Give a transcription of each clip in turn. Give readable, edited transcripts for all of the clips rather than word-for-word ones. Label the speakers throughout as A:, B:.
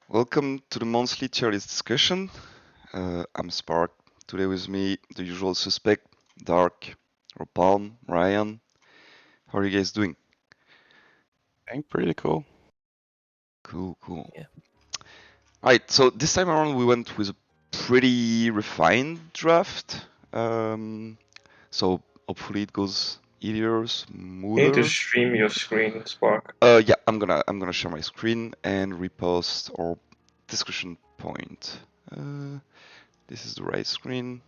A: Welcome to the monthly tier list discussion. I'm Spark. Today with me, the usual suspect, Dark, Ropalme, Rion. How are you guys doing?
B: I think pretty cool.
A: Cool.
C: Yeah.
A: Alright, so this time around we went with a pretty refined draft. So hopefully it goes easier,
D: You need
A: smoother.
D: to stream your screen, Spark.
A: Yeah, I'm gonna share my screen and repost our discussion point. This is the right screen.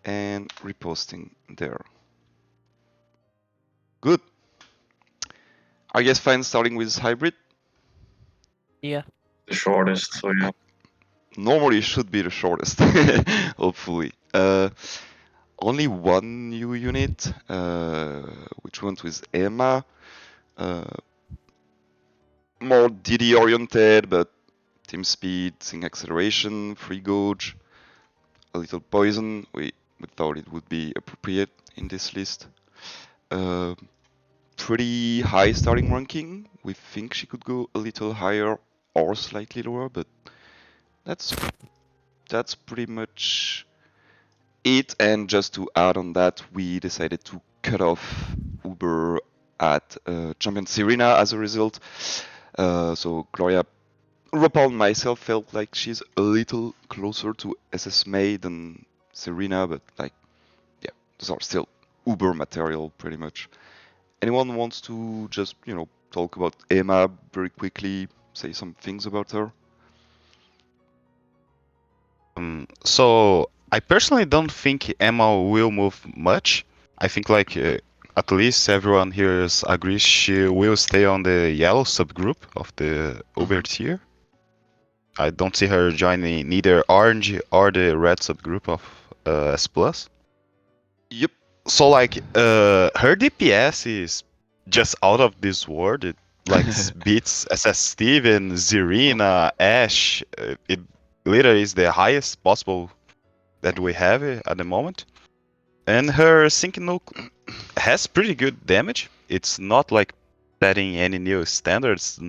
A: And reposting there. Good. Are you guys fine starting with hybrid?
C: Yeah.
D: The shortest, so yeah.
A: Normally it should be the shortest, hopefully. Only one new unit, which went with Emma. More DD oriented, but team speed, thing acceleration, free gauge, a little poison. We thought it would be appropriate in this list. Pretty high starting ranking. We think she could go a little higher or slightly lower, but that's pretty much it. And just to add on that, we decided to cut off Uber at Champion Serena as a result. So Gloria, Ropal and myself felt like she's a little closer to SS May than Serena, but like, yeah, those are still Uber material pretty much. Anyone wants to just, talk about Emma very quickly, say some things about her?
B: So I personally don't think Emma will move much. I think at least everyone here agrees she will stay on the yellow subgroup of the Uber tier. I don't see her joining neither orange or the red subgroup of S+.
A: Yep.
B: So her DPS is just out of this world. It beats SS Steven, Zerina, Ashe. It literally is the highest possible that we have at the moment. And her Sync Nuke has pretty good damage. It's not like setting any new standards,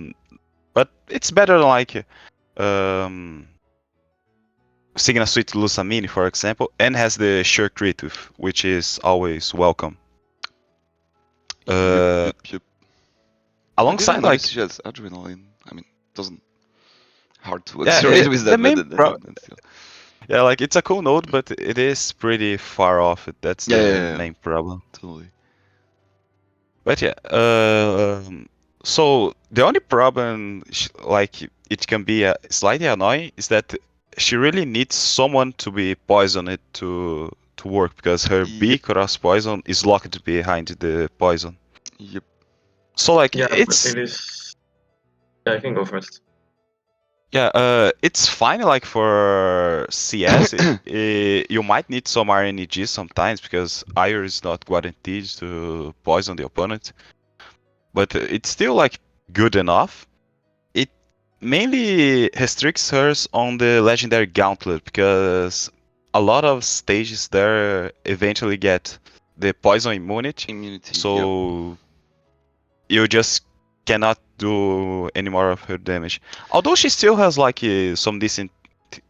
B: but it's better than Signa Suite Lusamine, for example, and has the sure crit, which is always welcome.
A: Yep.
B: Alongside
A: she has adrenaline. I mean, doesn't hard to
B: Yeah,
A: accelerate with that.
B: Yeah, it's a cool node, but it is pretty far off. That's the main problem.
A: Totally.
B: But yeah, so the only problem, it can be slightly annoying, is that she really needs someone to be poisoned to work, because her B cross poison is locked behind the poison.
A: Yep.
B: So
D: Yeah,
B: it's.
D: but it is. Yeah, I can go first.
B: Yeah, it's fine. For CS, you might need some RNG sometimes because IR is not guaranteed to poison the opponent, but it's still good enough. It mainly restricts hers on the legendary gauntlet because a lot of stages there eventually get the poison immunity. So you just cannot do any more of her damage. Although she still has some decent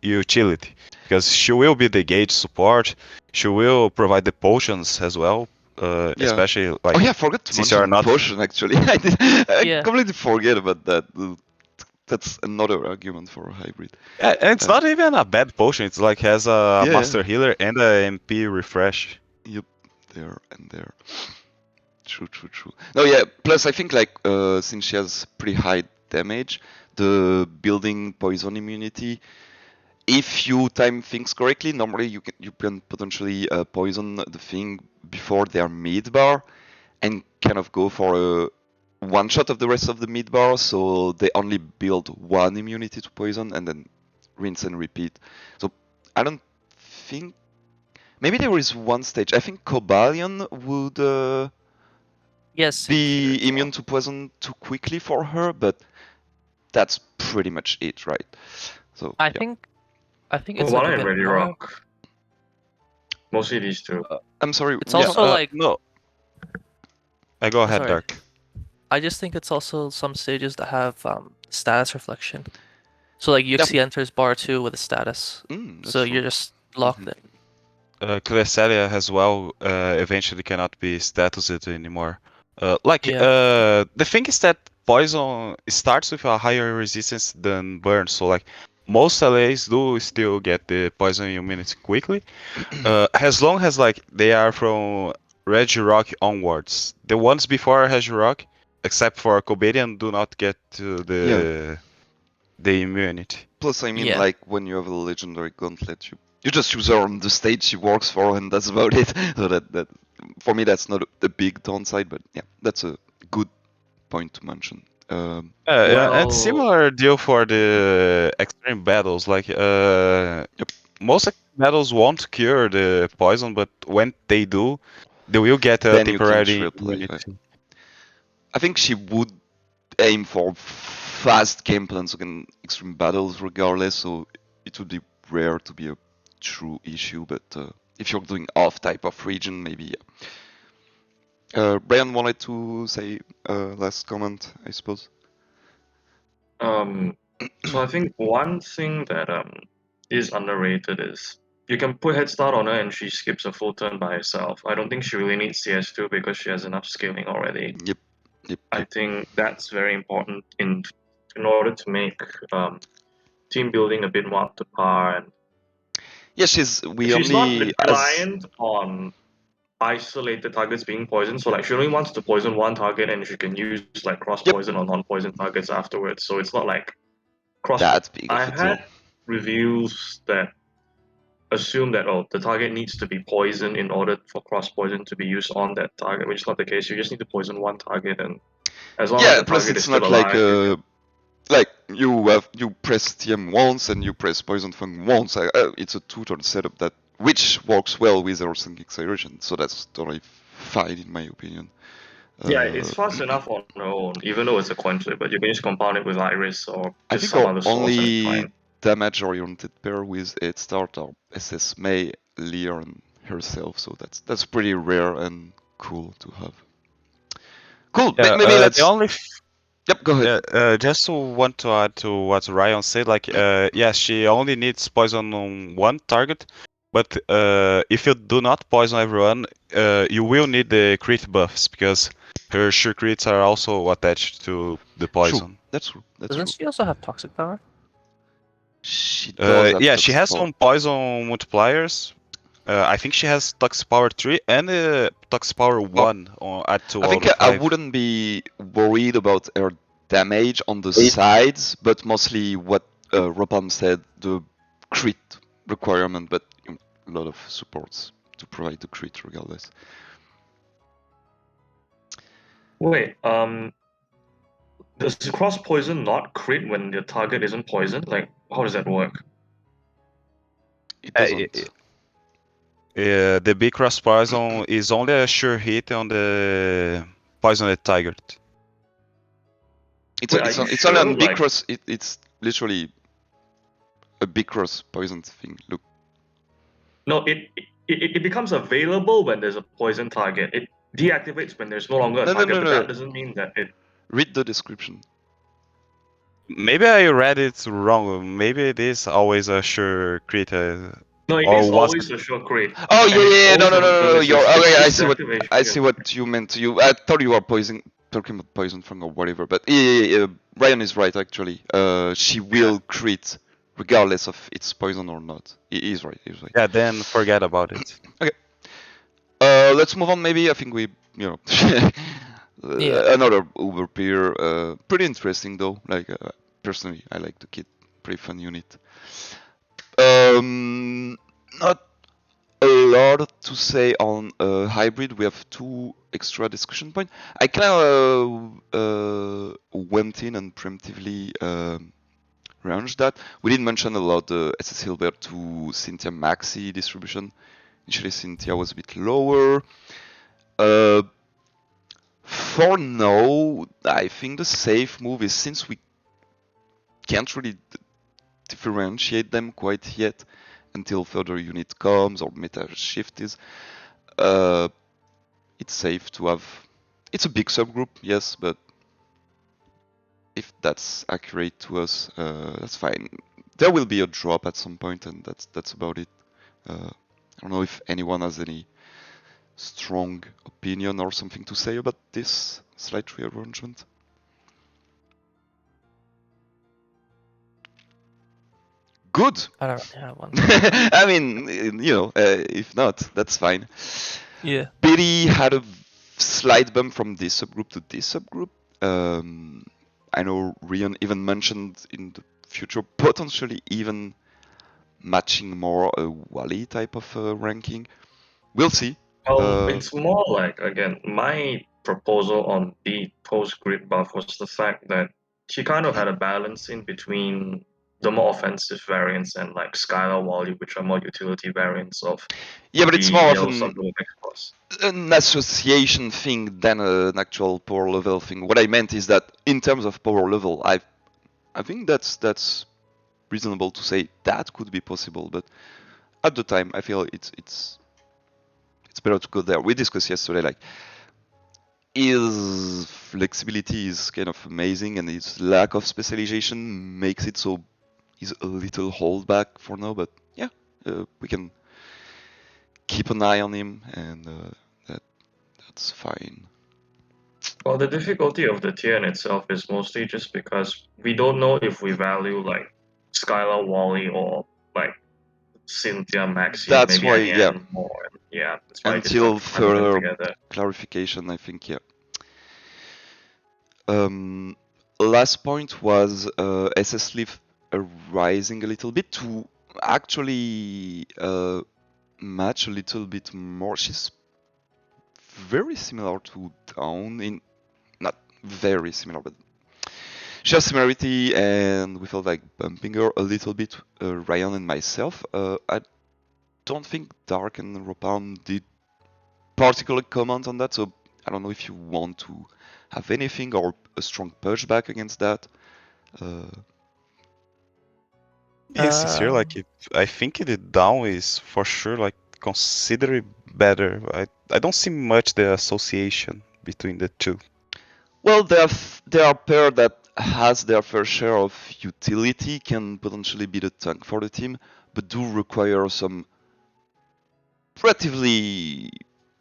B: utility, because she will be the gauge support. She will provide the potions as well. Especially
A: I forgot to mention potion actually. I completely forget about that. That's another argument for a hybrid.
B: Yeah, and it's not even a bad potion. It's has a master healer and a MP refresh.
A: Yep, there and there. True. No, yeah. Plus, I think since she has pretty high damage, the building poison immunity. If you time things correctly, normally you can potentially poison the thing before their mid bar, and kind of go for a one shot of the rest of the mid bar, so they only build one immunity to poison and then rinse and repeat. So I don't think. Maybe there is one stage. I think Cobalion would. Be immune to poison too quickly for her, but that's pretty much it, right? So
C: I think it's
D: well, I'm really wrong. Mostly these two.
A: I'm sorry.
C: It's also
B: no. I go ahead,
C: sorry.
B: Dark.
C: I just think it's also some stages that have status reflection. So like Yuxi enters bar 2 with a status.
A: That's
C: So
A: true.
C: you're just locked
A: Mhm.
C: in.
B: Cresselia as well eventually cannot be statused anymore.
C: Yeah.
B: The thing is that poison starts with a higher resistance than burn, so like most LAs do still get the poison immunity quickly, as long as like they are from Regirock onwards. The ones before Regirock, except for Cobadian, do not get to the immunity.
A: Plus, I mean,
C: Yeah.
A: like when you have a legendary gauntlet, you just use her on the stage she works for, and that's about it. So that for me, that's not a big downside, but yeah, that's a good point to mention.
B: And
D: Well,
B: similar deal for the extreme battles. Like most extreme battles won't cure the poison, but when they do, they will get a
A: then you can
B: temporary
A: triple it.
B: immunity.
A: I think she would aim for fast game plans against extreme battles regardless, so it would be rare to be a true issue, but if you're doing off type of region, maybe. Brian wanted to say last comment, I suppose.
D: so I think one thing that is underrated is you can put head start on her and she skips a full turn by herself. I don't think she really needs CS2 because she has enough scaling already.
A: Yep.
D: I think that's very important in order to make team building a bit more up to par, and
A: Yeah,
D: she's not reliant on isolated targets being poisoned. So like she only wants to poison one target and she can use like cross
A: Yep.
D: poison on non-poison targets afterwards. So it's not like cross.
A: That big
D: I
A: of a deal.
D: had reviews that assume that the target needs to be poisoned in order for cross poison to be used on that target, which is not the case. You just need to poison one target, and as long as
A: Yeah,
D: the
A: plus
D: target is
A: it's
D: still
A: not like
D: alive, you can.
A: like you press TM once and you press Poison Fang once. It's a two-turn setup that which works well with our sync acceleration, so that's totally fine in my opinion.
D: Yeah, it's fast enough on her own, even though it's a coin flip, but you can just compound it with Iris or
A: I
D: just
A: think
D: some
A: our
D: other source and it's
A: only
D: fine.
A: damage-oriented pair with Head Start are SS May, Lear, and herself, so that's pretty rare and cool to have. Cool.
B: Yeah,
A: Maybe
B: the
A: let's.
B: only
A: Yep. Go ahead.
B: just to want to add to what Ryan said, like yeah, she only needs poison on one target, but if you do not poison everyone, you will need the crit buffs because her sure crits are also attached to the
A: True.
B: poison.
A: That's true. That's
C: Doesn't
A: true.
C: she also have toxic power?
A: She does have
B: Yeah, she
A: toxic
B: has
A: power.
B: some poison multipliers. I think she has Toxic Power 3 and Toxic Power 1 at 2
A: I
B: out
A: think
B: of
A: I
B: 5.
A: wouldn't be worried about her damage on the sides, but mostly what Ropalme said, the crit requirement, but a lot of supports to provide the crit regardless.
D: Wait, does the cross poison not crit when the target isn't poisoned? Like, how does that work?
A: It doesn't.
B: The big cross poison is only a sure hit on the poisoned target.
A: It's
D: Wait, are
A: it's
D: you
A: it's only
D: sure?
A: on big
D: Like,
A: cross. It's literally a big cross poison thing. Look,
D: no, it becomes available when there's a poison target. It deactivates when there's no longer a
A: no no
D: target,
A: no
D: but
A: no.
D: that doesn't mean that it.
A: Read the description.
B: Maybe I read it wrong. Maybe it is always a sure crit.
D: No, it
B: Or
D: is
B: was
D: always
B: it?
D: a sure crit,
A: Oh
D: and it's
A: yeah, no
D: always
A: no no no no.
D: it's
A: You're okay.
D: it's
A: I
D: just
A: see what
D: deactivation.
A: you meant. I thought you were talking about poison fang or whatever. But yeah. Brian is right actually. She will crit regardless of it's poison or not. He is right. He's right.
B: Yeah, then forget about it.
A: Okay. Let's move on. Maybe I think we
C: Yeah.
A: another Uber peer. Pretty interesting though. Like personally, I like the kit. Pretty fun unit. Not a lot to say on hybrid. We have two extra discussion points. I kind of went in and preemptively ranged that. We didn't mention a lot the SS Hilbert to Cynthia Maxi distribution. Initially, Cynthia was a bit lower. For now, I think the safe move is, since we can't really differentiate them quite yet until further unit comes or meta shift is, it's safe to have. It's a big subgroup, yes, but if that's accurate to us, that's fine. There will be a drop at some point, and that's about it. I don't know if anyone has any strong opinion or something to say about this slight rearrangement. Good.
C: I don't really have one.
A: I mean, if not, that's fine.
C: Yeah.
A: Billy had a slight bump from this subgroup to this subgroup. I know Rion even mentioned in the future potentially even matching more a Wally type of ranking. We'll see.
D: It's more like, again, my proposal on the post-grid buff was the fact that she kind of had a balance in between the more offensive variants and like Skylar Wally, which are more utility variants of
A: Yeah, but it's
D: the
A: more of
D: Yellow Supplement X-Plus.
A: an association thing than an actual power level thing. What I meant is that in terms of power level, I think that's reasonable to say that could be possible, but at the time I feel it's better to go there. We discussed yesterday like his flexibility is kind of amazing and his lack of specialization makes it so he's a little holdback for now, but yeah, we can keep an eye on him and that's fine.
D: Well, the difficulty of the tier in itself is mostly just because we don't know if we value like Skylar Wally or like Cynthia Maxi and
A: That's
D: maybe
A: why,
D: Anne
A: yeah.
D: more. Yeah, that's why it's
A: Until
D: hard to bundle them
A: further
D: together.
A: clarification, I think, yeah. Last point was SS Leaf rising a little bit to actually match a little bit more. She's very similar to Dawn in, not very similar, but she has similarity, and we felt like bumping her a little bit, Rion and myself. I don't think Dark and Ropalme did particular comment on that, so I don't know if you want to have anything or a strong pushback against that.
B: Yes, this year, like I think the down is for sure like considerably better. I don't see much the association between the two.
A: Well, there are pair that has their fair share of utility, can potentially be the tank for the team, but do require some relatively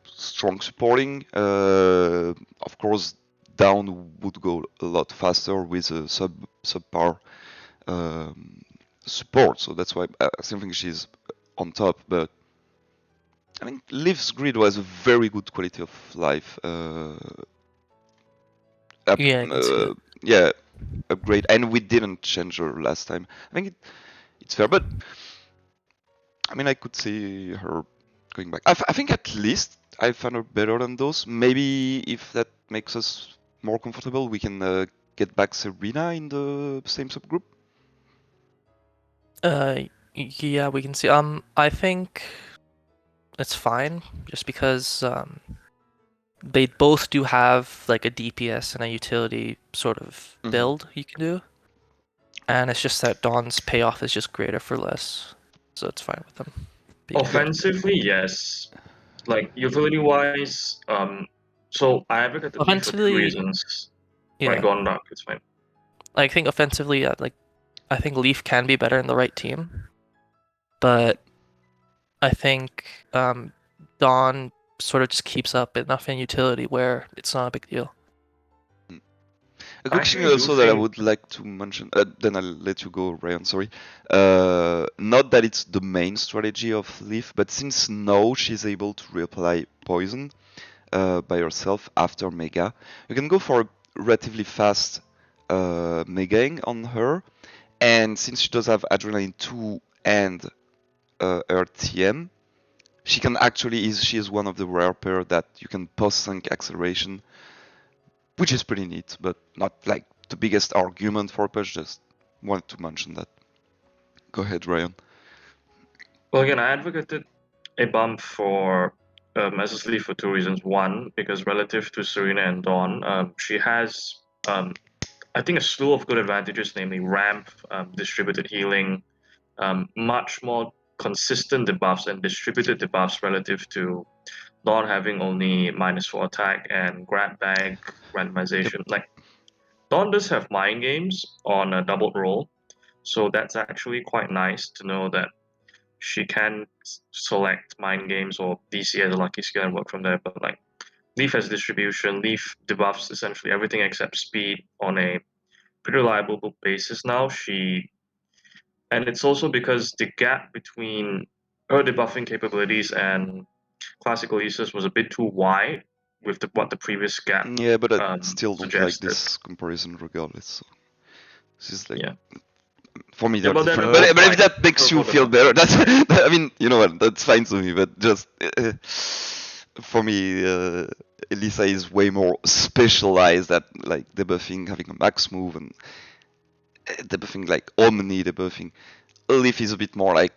A: strong supporting. Of course, down would go a lot faster with a subpar support, so that's why I think she's on top. But I mean, Leaf's grid was a very good quality of life.
C: Yeah, I can see it.
A: Yeah, upgrade, and we didn't change her last time. I think it's fair, but I mean, I could see her going back. I think at least I found her better than those. Maybe if that makes us more comfortable, we can get back Serena in the same subgroup.
C: Yeah, we can see. I think it's fine, just because they both do have like a DPS and a utility sort of build you can do, and it's just that Dawn's payoff is just greater for less, so it's fine with them.
D: Offensively, yes. Like utility-wise, so I advocate the Leaf for two
C: Offensively,
D: reasons.
C: yeah.
D: Right, go on, Dark. It's fine.
C: I think offensively, like I think Leaf can be better in the right team, but I think Dawn sort of just keeps up enough in utility where it's not a big deal.
A: A quick thing also that I would like to mention, then I'll let you go, Ryan, sorry. Not that it's the main strategy of Leaf, but since now she's able to reapply poison by herself after Mega, you can go for a relatively fast Megaing on her, and since she does have Adrenaline 2 and her TM, she can actually, she is one of the rare pair that you can post-sync acceleration, which is pretty neat, but not like the biggest argument for push, just wanted to mention that. Go ahead, Ryan.
D: Well, again, I advocated a bump for Mrs. Lee for two reasons. One, because relative to Serena and Dawn, she has, I think, a slew of good advantages, namely ramp, distributed healing, much more consistent debuffs and distributed debuffs relative to Dawn having only -4 attack and grab bag randomization. Like, Dawn does have mind games on a doubled roll, so that's actually quite nice to know that she can select mind games or DC as a lucky skill and work from there. But like Leaf has distribution, Leaf debuffs essentially everything except speed on a pretty reliable basis now. And it's also because the gap between her debuffing capabilities and classical uses was a bit too wide with what the previous gap
A: Yeah, but I still don't like
D: suggested.
A: this comparison regardless. So this is like
D: Yeah.
A: for me
D: Yeah,
A: they're
D: but they're
A: different.
D: both
A: But if
D: like
A: that makes you feel
D: preferable.
A: better, that's I mean, you know what, that's fine to me. But just for me, Elisa is way more specialized at like debuffing, having a max move, and debuffing like omni debuffing. Leaf is a bit more like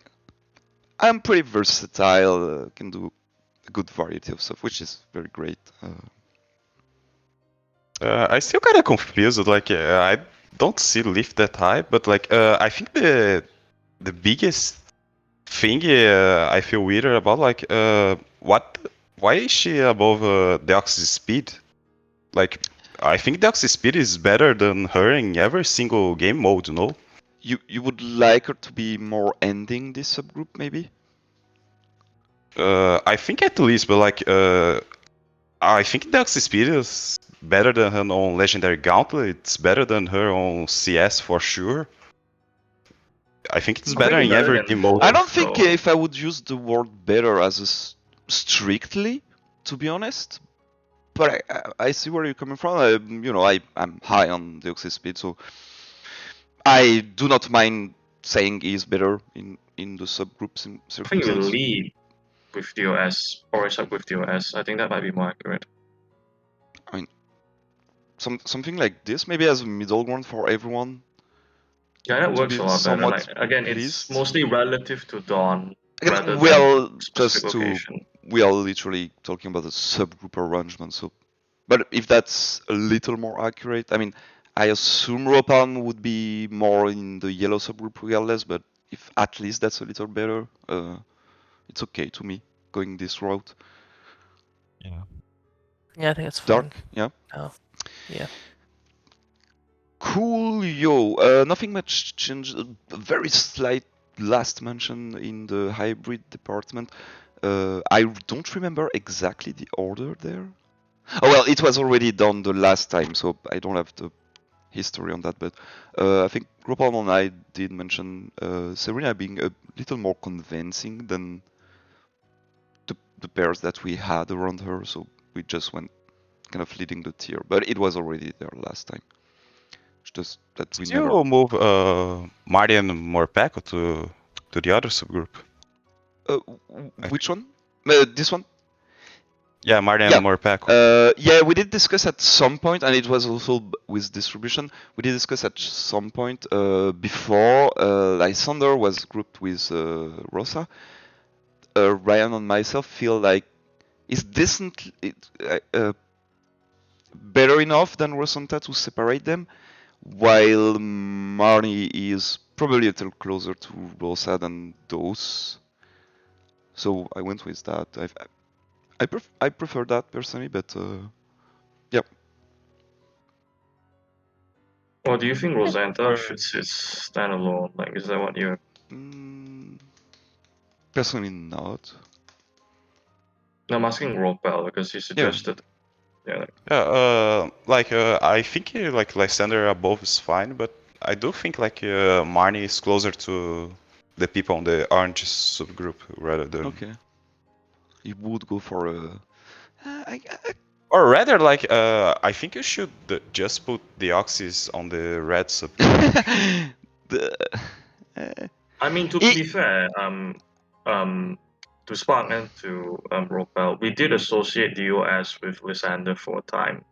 A: I'm pretty versatile, can do a good variety of stuff, which is very great.
B: I still kind of confused. Like, I don't see Leaf that high, but like, I think the biggest thing I feel weirder about, like, why is she above Deoxys speed? Like, I think Deoxys speed is better than her in every single game mode, no?
A: You would like her to be more ending this subgroup, maybe?
B: I think at least, but like, I think Deoxys speed is better than her on Legendary Gauntlet. It's better than her on CS for sure. I think it's better
D: Probably
B: in
D: better
B: every
D: than
B: game mode.
A: I
D: both,
A: don't think
D: though.
A: if I would use the word better as strictly, to be honest. But I see where you're coming from. I'm high on Deoxys speed, so I do not mind saying he's better in the subgroups in
D: I think you
A: circumstance.
D: lead with DOS or sub with DOS. I think that might be more accurate.
A: I mean, something like this, maybe as a middle ground for everyone
D: Yeah, that
A: to
D: works
A: be
D: a lot better.
A: somewhat
D: Like again, it's
A: pleased.
D: mostly relative to Dawn rather
A: Again,
D: than specific location.
A: we are literally talking about a subgroup arrangement. So, but if that's a little more accurate, I mean, I assume Ropalme would be more in the yellow subgroup regardless. But if at least that's a little better, it's okay to me going this route.
B: Yeah.
C: Yeah, I think it's fine.
A: Dark, yeah.
C: Oh, yeah.
A: Cool, yo. Nothing much changed. A very slight last mention in the hybrid department. I don't remember exactly the order there. Oh well, it was already done the last time, so I don't have the history on that. But I think Ropalme and I did mention Serena being a little more convincing than the pairs that we had around her, so we just went kind of leading the tier. But it was already there last time. It's just that we
B: Did
A: never.
B: you move Marian Morpeko to the other subgroup?
A: Which one? This one?
B: Yeah, Marian
A: Yeah.
B: Morpeko.
A: Yeah, we did discuss at some point, and it was also with distribution. We did discuss at some point before Lysander was grouped with Rosa. Ryan and myself feel like it's decent, better enough than Rosanta to separate them, while Marnie is probably a little closer to Rosa than those. So I went with that. I prefer that personally, but yeah.
D: Or do you think Rosanta should sit standalone? Like, is that what you?
A: Mm, personally, not.
D: No, I'm asking Ropel because he
A: Yeah.
D: suggested. Yeah,
B: I think like Lysander above is fine, but I do think like Marnie is closer to the people on the orange subgroup rather than.
A: Okay. You would go for a. I,
B: Or rather, like I think you should just put the Oxys on the red subgroup.
A: the, uh,
D: I mean, to be fair, to Spark and to Ropel, we did associate DOS with Lysander for a time,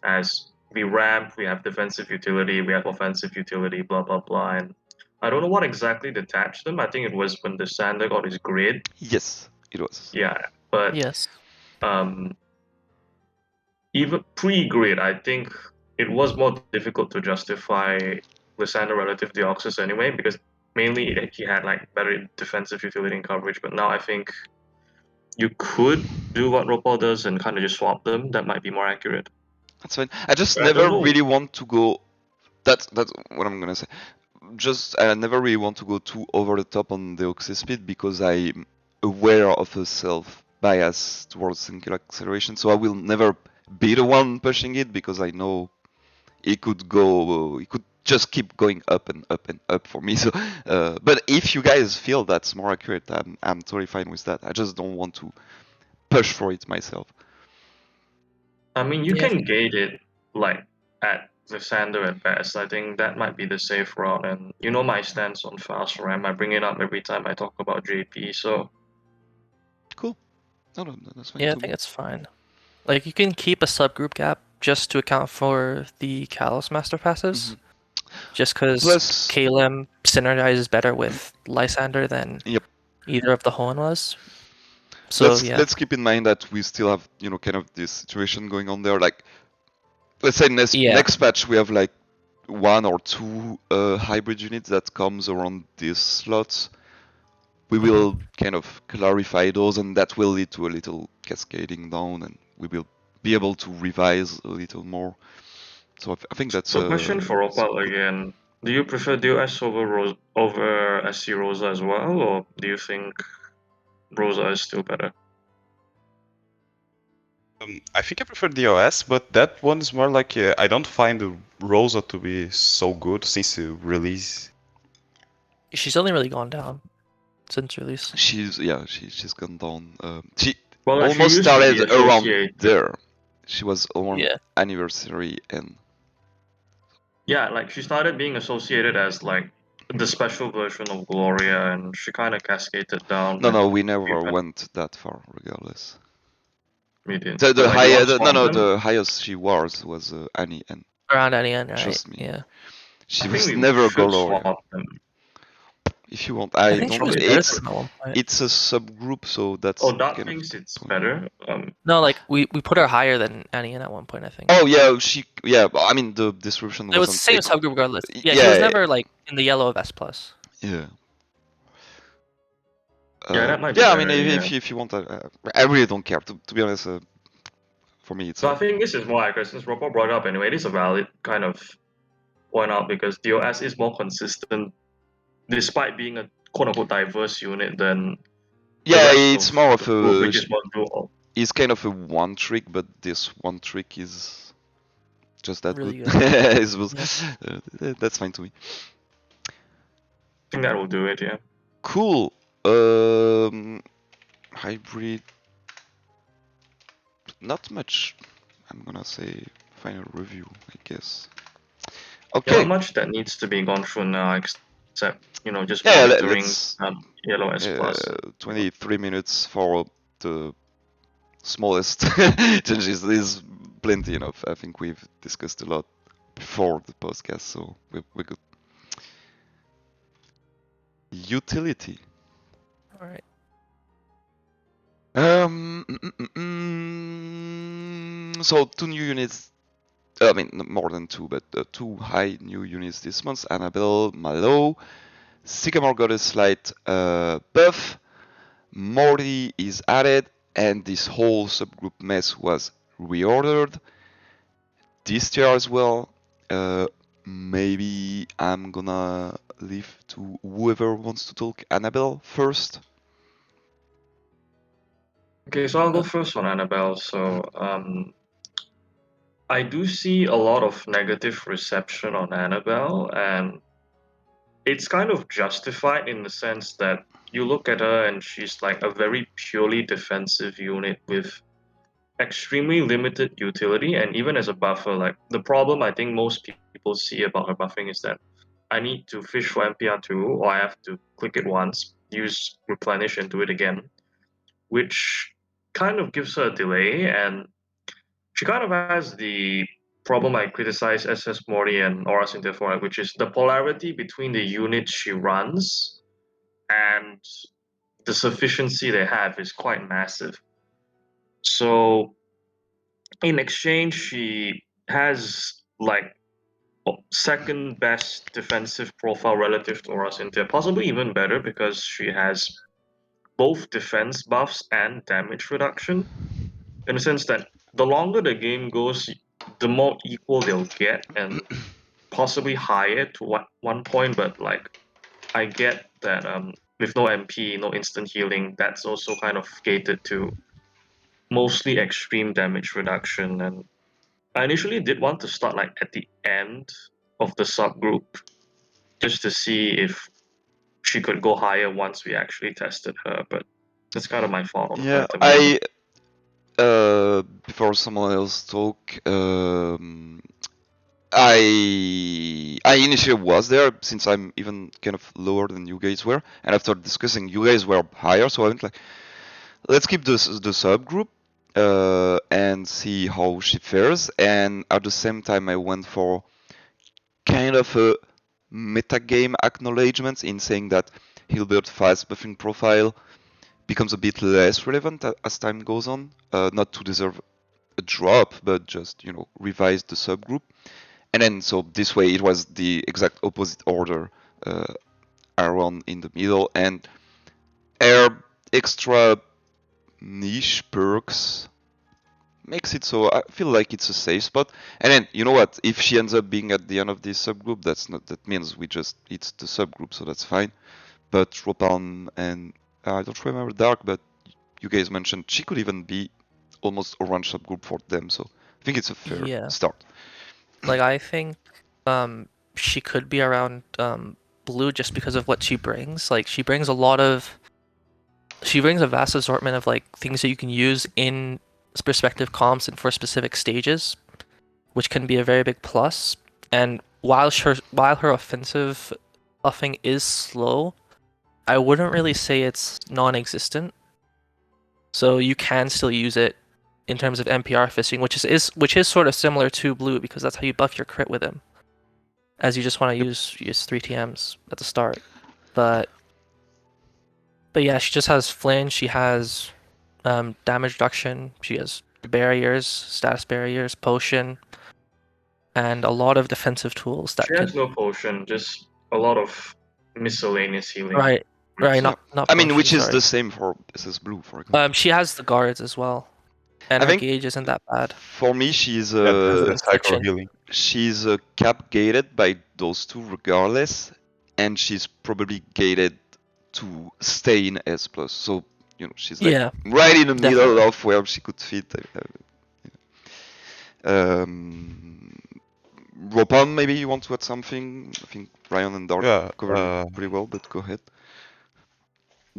D: as we ramp, we have defensive utility, we have offensive utility, blah blah blah. And I don't know what exactly detached them. I think it was when Lysander got his grid.
A: yes, it was.
D: Yeah, but
C: Yes.
D: um, even pre-grid, I think it was more difficult to justify Lysander relative to Deoxys anyway, because mainly he had like better defensive utility and coverage. But now I think you could do what Ropal does and kind of just swap them. That might be more accurate.
A: That's fine. I just
D: But I don't
A: never
D: know.
A: really want to go That's what I'm gonna say. Just I never really want to go too over the top on the Oxy speed because I'm aware of a self bias towards single acceleration, so I will never be the one pushing it because I know it could just keep going up and up and up for me. So, but if you guys feel that's more accurate, I'm totally fine with that. I just don't want to push for it myself.
D: I mean, you
C: Yeah, I
D: can gate it like at the sander at best. I think that might be the safe route. And you know my stance on fast RAM. I bring it up every time I talk about JP. So
A: Cool. No, that's fine
C: Yeah, I
A: too.
C: think it's fine. Like you can keep a subgroup gap just to account for the Callus master passives. Just because
A: Plus-
C: KLM synergizes better with Lysander than
A: Yep.
C: either of the Hoenn was. So yeah,
A: Let's keep in mind that we still have kind of this situation going on there. Like, let's say
C: Yeah.
A: next patch we have like 1 or 2 hybrid units that comes around these slots. We will kind of clarify those, and that will lead to a little cascading down, and we will be able to revise a little more. So I think that's
D: So question for Ropal again. Do you prefer DOS over SC Rosa as well, or do you think Rosa is still better?
B: I think I prefer the OS, but that one is more like I don't find the Rosa to be so good since the release.
C: she's only really gone down since release.
A: She's gone down. She
D: Well, like, she
A: almost
D: used to be
A: started around
D: associated.
A: there. She was around
C: Yeah.
A: anniversary and
D: Yeah, like she started being associated as like the special version of Gloria, and she kind of cascaded down.
A: no, we never went that far, regardless.
D: We did.
A: The
D: But, like, they
A: highest,
D: want Spartan?
A: the highest she was Annie, and
C: Around any end, right?
A: trust me,
C: Yeah.
A: she
D: I
A: was
D: think we
A: never
D: should
A: Gloria.
D: swap them.
A: If you want,
C: I think she was better
A: It's
C: than him at one point.
A: it's a subgroup, so that's
D: Oh, Dark
A: kind of
D: thinks
A: the
D: it's
A: point.
D: better.
C: No, like we put her higher than Annie at one point, I think.
A: Oh yeah. I mean the description
C: It was the
A: wasn't.
C: same subgroup regardless. Yeah,
A: yeah,
C: she was never like in the yellow of S plus.
A: Yeah.
D: Yeah, that might be
A: Yeah, I
D: better,
A: mean,
D: yeah.
A: if you want, I really don't care. To be honest, for me, it's.
D: So I think this is more accurate since Ropo brought it up anyway. It is a valid kind of point out because DOS is more consistent, despite being a quote unquote diverse unit than the
A: Yeah,
D: rest
A: it's more of
D: the group,
A: a.
D: which is more dual.
A: It's kind of a one trick, but this one trick is just that
C: Really
A: good.
C: good.
A: I suppose. That's fine to me.
D: I think that will do it, yeah.
A: Cool. Hybrid. Not much. I'm gonna say final review, I guess.
D: Yeah,
A: Okay.
D: not much that needs to be gone through now, except just
A: Yeah,
D: monitoring
A: let's.
D: yellow S plus.
A: 23 minutes for the smallest changes is plenty enough. I think we've discussed a lot before the podcast, so we're good. Utility.
C: All right.
A: So 2 new units. I mean, more than 2, but 2 high new units this month. Annabelle, Malo, Sycamore got a slight buff. Morty is added, and this whole subgroup mess was reordered this year as well. Maybe I'm gonna leave to whoever wants to talk. Annabelle first.
D: Okay, so I'll go first on Annabelle. So I do see a lot of negative reception on Annabelle, and it's kind of justified in the sense that you look at her and she's like a very purely defensive unit with extremely limited utility, and even as a buffer, like the problem I think most people see about her buffing is that I need to fish for MPR2 or I have to click it once, use replenish and do it again, which kind of gives her a delay, and she kind of has the problem I criticize SS Morty and Aura Cynthia for, which is the polarity between the units she runs and the sufficiency they have is quite massive. So in exchange, she has like second best defensive profile relative to Aura Cynthia, possibly even better because she has both defense buffs and damage reduction. In the sense that the longer the game goes, the more equal they'll get, and possibly higher to one point, but like I get that with no MP, no instant healing, that's also kind of gated to mostly extreme damage reduction. And I initially did want to start like at the end of the subgroup just to see if she could go higher once we actually tested her, but that's kind of my fault on her,
A: Yeah,
D: to be honest.
A: before someone else talk, I initially was there since I'm even kind of lower than you guys were, and after discussing, you guys were higher, so I went like, let's keep the subgroup and see how she fares. And at the same time, I went for kind of a metagame acknowledgement in saying that Hilbert's fast buffing profile becomes a bit less relevant as time goes on, not to deserve a drop, but just revise the subgroup. And then so this way it was the exact opposite order, Aaron in the middle, and her extra niche perks makes it so I feel like it's a safe spot. And then you know what? If she ends up being at the end of this subgroup, that means it's the subgroup, so that's fine. But Ropalme and I don't remember Dark, but you guys mentioned she could even be almost orange subgroup for them, so I think it's a fair start.
C: Like I think she could be around blue just because of what she brings. Like she brings a vast assortment of like things that you can use in perspective comps and for specific stages, which can be a very big plus. And while her offensive buffing is slow, I wouldn't really say it's non-existent. So you can still use it in terms of NPR fisting, which is sort of similar to blue because that's how you buff your crit with him, as you just want to use 3 TMs at the start. But yeah, she just has flinch. She has damage reduction. She has barriers, status barriers, potion, and a lot of defensive tools that
D: She has no potion, just a lot of miscellaneous healing.
C: Right. Not
A: I mean,
C: potion,
A: which is
C: sorry.
A: the same for SS Blue, for example.
C: She has the guards as well, and
A: I
C: her
A: think
C: gauge isn't that bad.
A: For me, she's
B: the cycle healing.
A: She's cap gated by those two regardless, and she's probably gated to stay in S plus. So she's like right in the middle of where she could fit. Ropalme, maybe you want to add something? I think Rion and Dark covered it pretty well, but go ahead.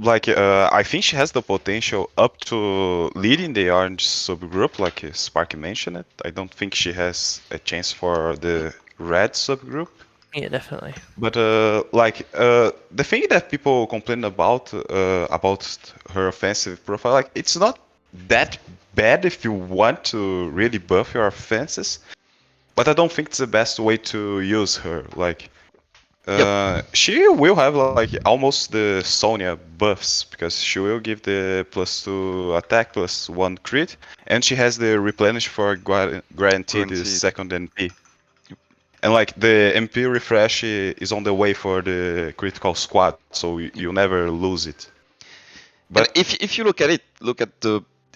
B: Like, I think she has the potential up to leading the orange subgroup, like Sparky mentioned it. I don't think she has a chance for the red subgroup.
C: Yeah, definitely.
B: But the thing that people complain about her offensive profile, like it's not that bad if you want to really buff your offenses. But I don't think it's the best way to use her. Like, she will have like almost the Sonya buffs because she will give the +2 attack, +1 crit, and she has the replenish for guaranteed second NP. And like the MP refresh is on the way for the critical squad, so you never lose it.
A: But if you look at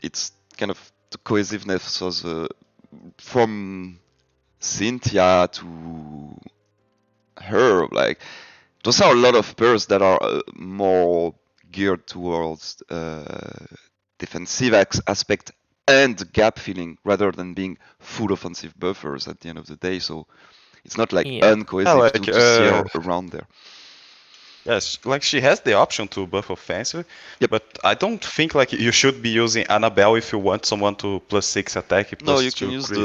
A: it's kind of the cohesiveness of from Cynthia to her, like those are a lot of pairs that are more geared towards defensive aspect and gap filling rather than being full offensive buffers at the end of the day. So it's not like uncohesive to see her around there.
B: Yes, like she has the option to buff offensive, but I don't think like you should be using Annabelle if you want someone to +6 attack.
A: No, you can use just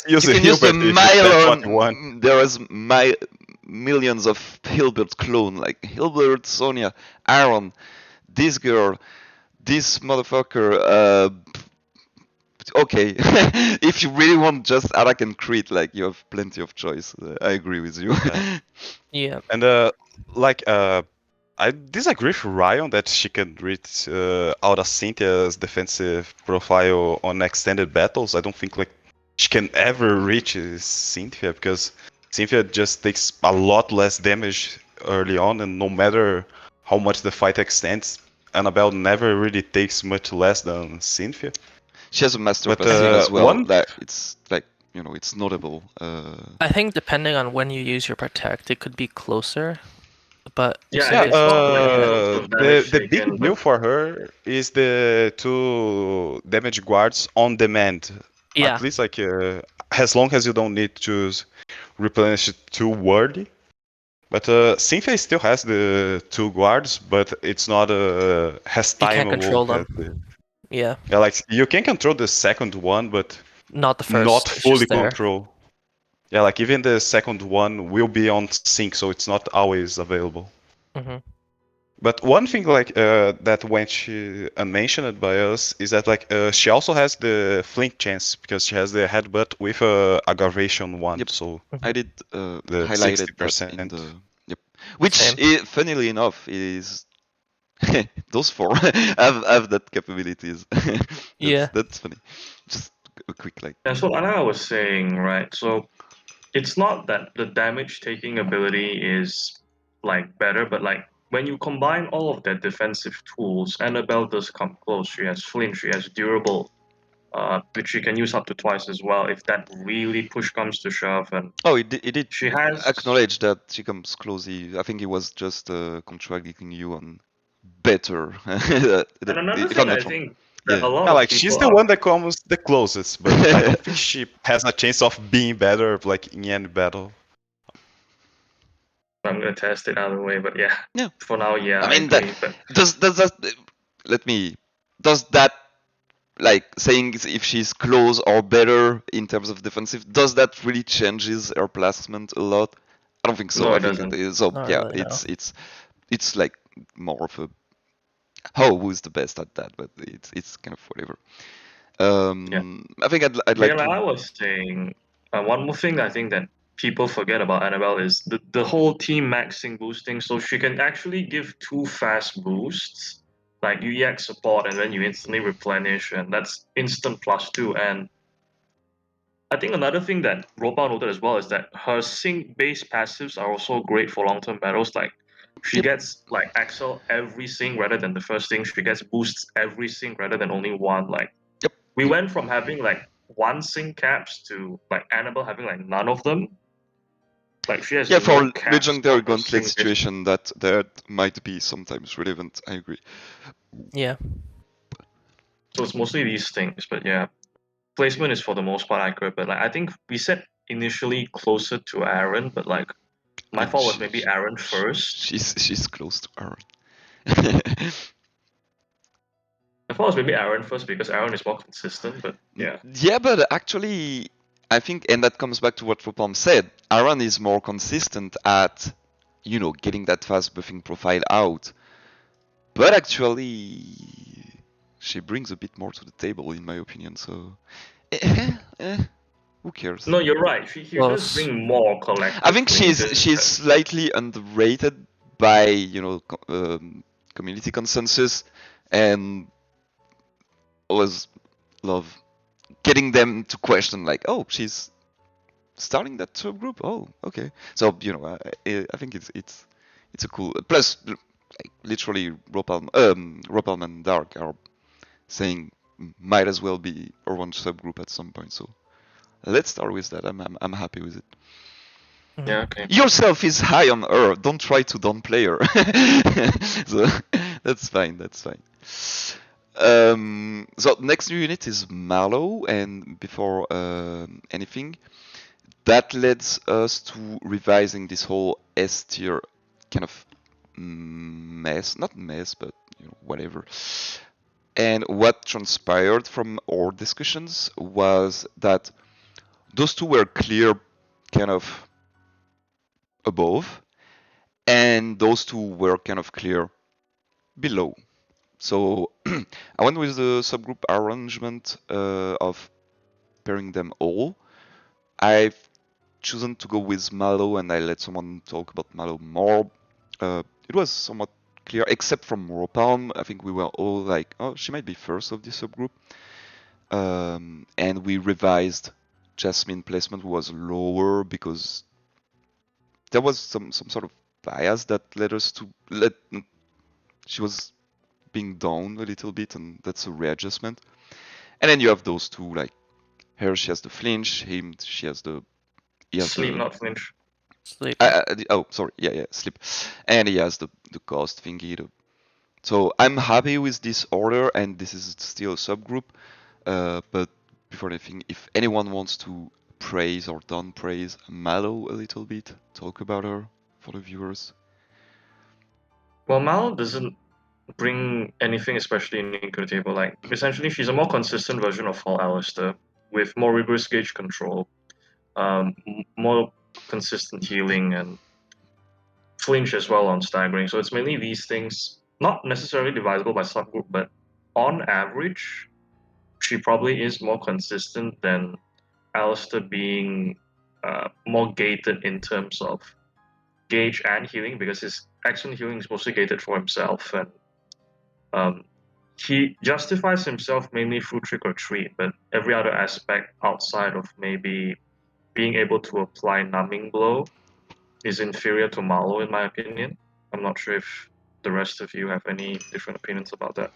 B: use
A: you can use the
B: Mylon.
A: There is millions of Hilbert clone like Hilbert, Sonya, Aaron, this girl, this motherfucker. Okay, if you really want just attack and crit, like you have plenty of choice. I agree with you.
C: Yeah.
B: And I disagree with Rion that she can read out of Cynthia's defensive profile on extended battles. I don't think like she can ever reach Cynthia because Cynthia just takes a lot less damage early on, and no matter how much the fight extends, Annabelle never really takes much less than Cynthia.
A: She has a master passive as well. It's like it's notable.
C: I think depending on when you use your protect, it could be closer. But
D: Yeah,
B: Yeah,
D: it's not like in terms of damage
B: the big
D: taken,
B: deal
D: but
B: for her is the 2 damage guards on demand.
C: yeah,
B: At least like as long as you don't need to replenish it too wordy. But Cynthia still has the 2 guards, but it's not has
C: you
B: time
C: can't control
B: awoke
C: them.
B: as the
C: Yeah,
B: yeah, like you can control the second one, but
C: not the
B: not
C: first. It's
B: fully
C: just there.
B: control. Yeah, like even the second one will be on sync, so it's not always available.
C: Hmm.
B: But one thing like that went unmentioned by us is that like she also has the flint chance because she has the headbutt with aggravation one,
A: Yep.
B: so
A: I did
B: the
A: highlighted that in
B: 60%.
A: the yep, which
C: Same.
A: funnily enough is those 4 have that capabilities.
C: Yeah.
A: That's funny. Just a quick like.
D: that's what Anna was saying, right? So it's not that the damage taking ability is like better, but like when you combine all of their defensive tools, Annabelle does come close. She has flinch, she has durable, which she can use up to twice as well if that really push comes to shove. And
A: Oh, it did
D: she has
A: acknowledge that she comes close. I think he was just contradicting you on better.
D: and another
A: If I'm
D: thing I
A: not wrong.
D: think that
A: Yeah.
D: a lot
B: Yeah,
D: of
B: like she's
D: people
B: the
D: are
B: one that comes the closest, but I don't think she has a chance of being better like in any battle.
D: I'm gonna test it out of the way, but yeah.
A: Yeah.
D: For now, yeah,
A: I
D: I
A: mean that
D: agree. But
A: does that let me does that like saying if she's close or better in terms of defensive, does that really changes her placement a lot? I don't think so.
D: no,
A: I
D: it
A: think it
D: doesn't.
A: is. So
C: Not
A: yeah,
C: really, no.
A: it's like more of a who's the best at that, but it's kind of whatever. I think I'd
D: Yeah,
A: like
D: like
A: to.
D: I was saying, one more thing I think that people forget about Annabelle is the whole team maxing boosting. So she can actually give 2 fast boosts, like you EX support and then you instantly replenish, and that's instant +2. And I think another thing that Ropalme noted as well is that her sync based passives are also great for long term battles. Like she
A: Yep.
D: gets like Axel every sync rather than the first sync. She gets boosts every sync rather than only one. Like
A: Yep.
D: we went from having like 1 sync caps to like Annabelle having like none of them. Like she has
A: Yeah,
D: no
A: for
D: caps
A: legendary
D: on her
A: gauntlet
D: sync.
A: situation, that might be sometimes relevant. I agree.
C: Yeah.
D: So it's mostly these things, but yeah, placement is for the most part accurate. But like I think we said initially closer to Aaron, but like
A: I
D: my
A: mean,
D: fault was maybe Aaron first.
A: she's close to Aaron.
D: I thought it was maybe Aaron first because Aaron is more consistent, but yeah.
A: Yeah, but actually, I think, and that comes back to what Ropalme said. Aaron is more consistent at, getting that fast buffing profile out. But actually, she brings a bit more to the table, in my opinion. So, who cares?
D: No, you're right. She does
C: Close.
D: bring more
A: I think
D: collectively.
A: she's slightly underrated by community consensus, and always love getting them to question like, oh, she's starting that subgroup. Oh, okay. So I think it's a cool. Plus, like literally, Ropalme and Dark are saying might as well be our one subgroup at some point. So let's start with that. I'm happy with it.
D: Yeah, okay.
A: Yourself is high on her. Don't try to downplay her. So that's fine. That's fine. So next new unit is Marlow, and before anything, that leads us to revising this whole S tier kind of mess, not mess, but whatever. And what transpired from our discussions was that those two were clear kind of above, and those two were kind of clear below. So I went with the subgroup arrangement of pairing them all. I've chosen to go with Malo, and I let someone talk about Malo more. It was somewhat clear, except from Ropalme. I think we were all like, oh, she might be first of this subgroup. And we revised Jasmine placement was lower because there was some sort of bias that led us to she was being down a little bit, and that's a readjustment. And then you have those two like Her, she has the flinch. Him, she has the. He has
D: Sleep,
A: the.
D: not flinch.
C: Sleep.
A: Oh, sorry. Yeah, sleep. And he has the cost thingy. So I'm happy with this order, and this is still a subgroup. But before anything, if anyone wants to praise or don't praise Mallow a little bit, talk about her for the viewers.
D: Well, Mal doesn't bring anything especially unique to the table. Like, essentially, she's a more consistent version of Fall Alistair with more rigorous gauge control, more consistent healing, and flinch as well on staggering. So it's mainly these things, not necessarily divisible by subgroup, but on average, she probably is more consistent than Alistair being more gated in terms of gauge and healing, because his excellent healing is mostly gated for himself, and um, he justifies himself mainly through trick or treat, but every other aspect outside of maybe being able to apply numbing blow is inferior to Marlowe, in my opinion. I'm not sure if the rest of you have any different opinions about that.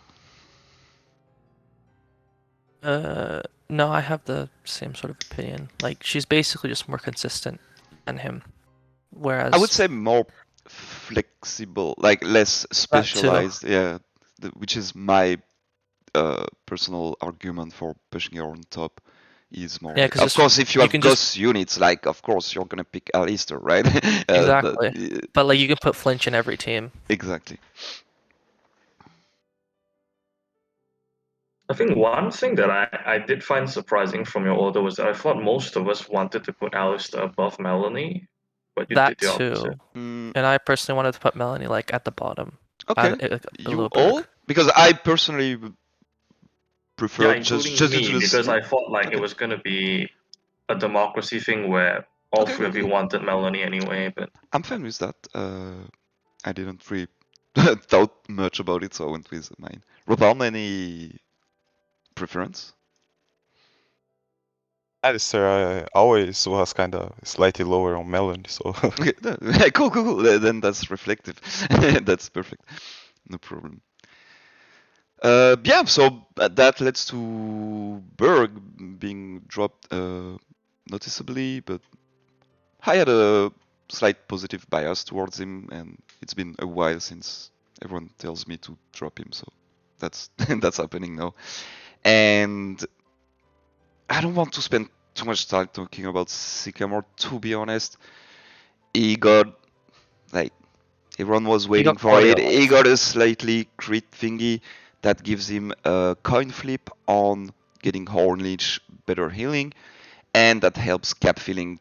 C: No, I have the same sort of opinion. Like, she's basically just more consistent than him. Whereas
A: I would say more flexible, like less specialized. Yeah, which is my personal argument for pushing her on top. Is more.
C: Yeah,
A: Like,
C: 'cause
A: of course, if you have
C: can
A: ghost units, like of course you're gonna pick Alistair, right?
C: Exactly. But like you can put flinch in every team.
A: Exactly.
D: I think one thing that I did find surprising from your order was that I thought most of us wanted to put Alistair above Melanie, but you
C: That
D: did the
C: too.
D: opposite.
A: Mm,
C: And I personally wanted to put Melanie like at the bottom.
A: okay.
C: Below
A: You all?
C: Berg.
A: Because I personally
D: Yeah,
A: prefer
D: including
A: just
D: me,
A: due to the
D: because I
A: series.
D: thought like
A: Okay.
D: it was gonna be a democracy thing where all
A: Okay,
D: three of you
A: cool.
D: wanted Melanie anyway, but
A: I'm fine with that. I didn't really thought much about it, so I went with mine. Ropalme, any preference?
B: Alistair always was kind of slightly lower on Melon, so
A: Okay, cool. Then that's reflective. That's perfect. No problem. Yeah, so that leads to Berg being dropped noticeably, but I had a slight positive bias towards him, and it's been a while since everyone tells me to drop him, so that's that's happening now. And I don't want to spend too much time talking about Sycamore, to be honest. He got, like, everyone was waiting
C: got
A: for it.
C: quality of
A: He
C: life.
A: got a slightly crit thingy that gives him a coin flip on getting Horn Leech better healing, and that helps cap filling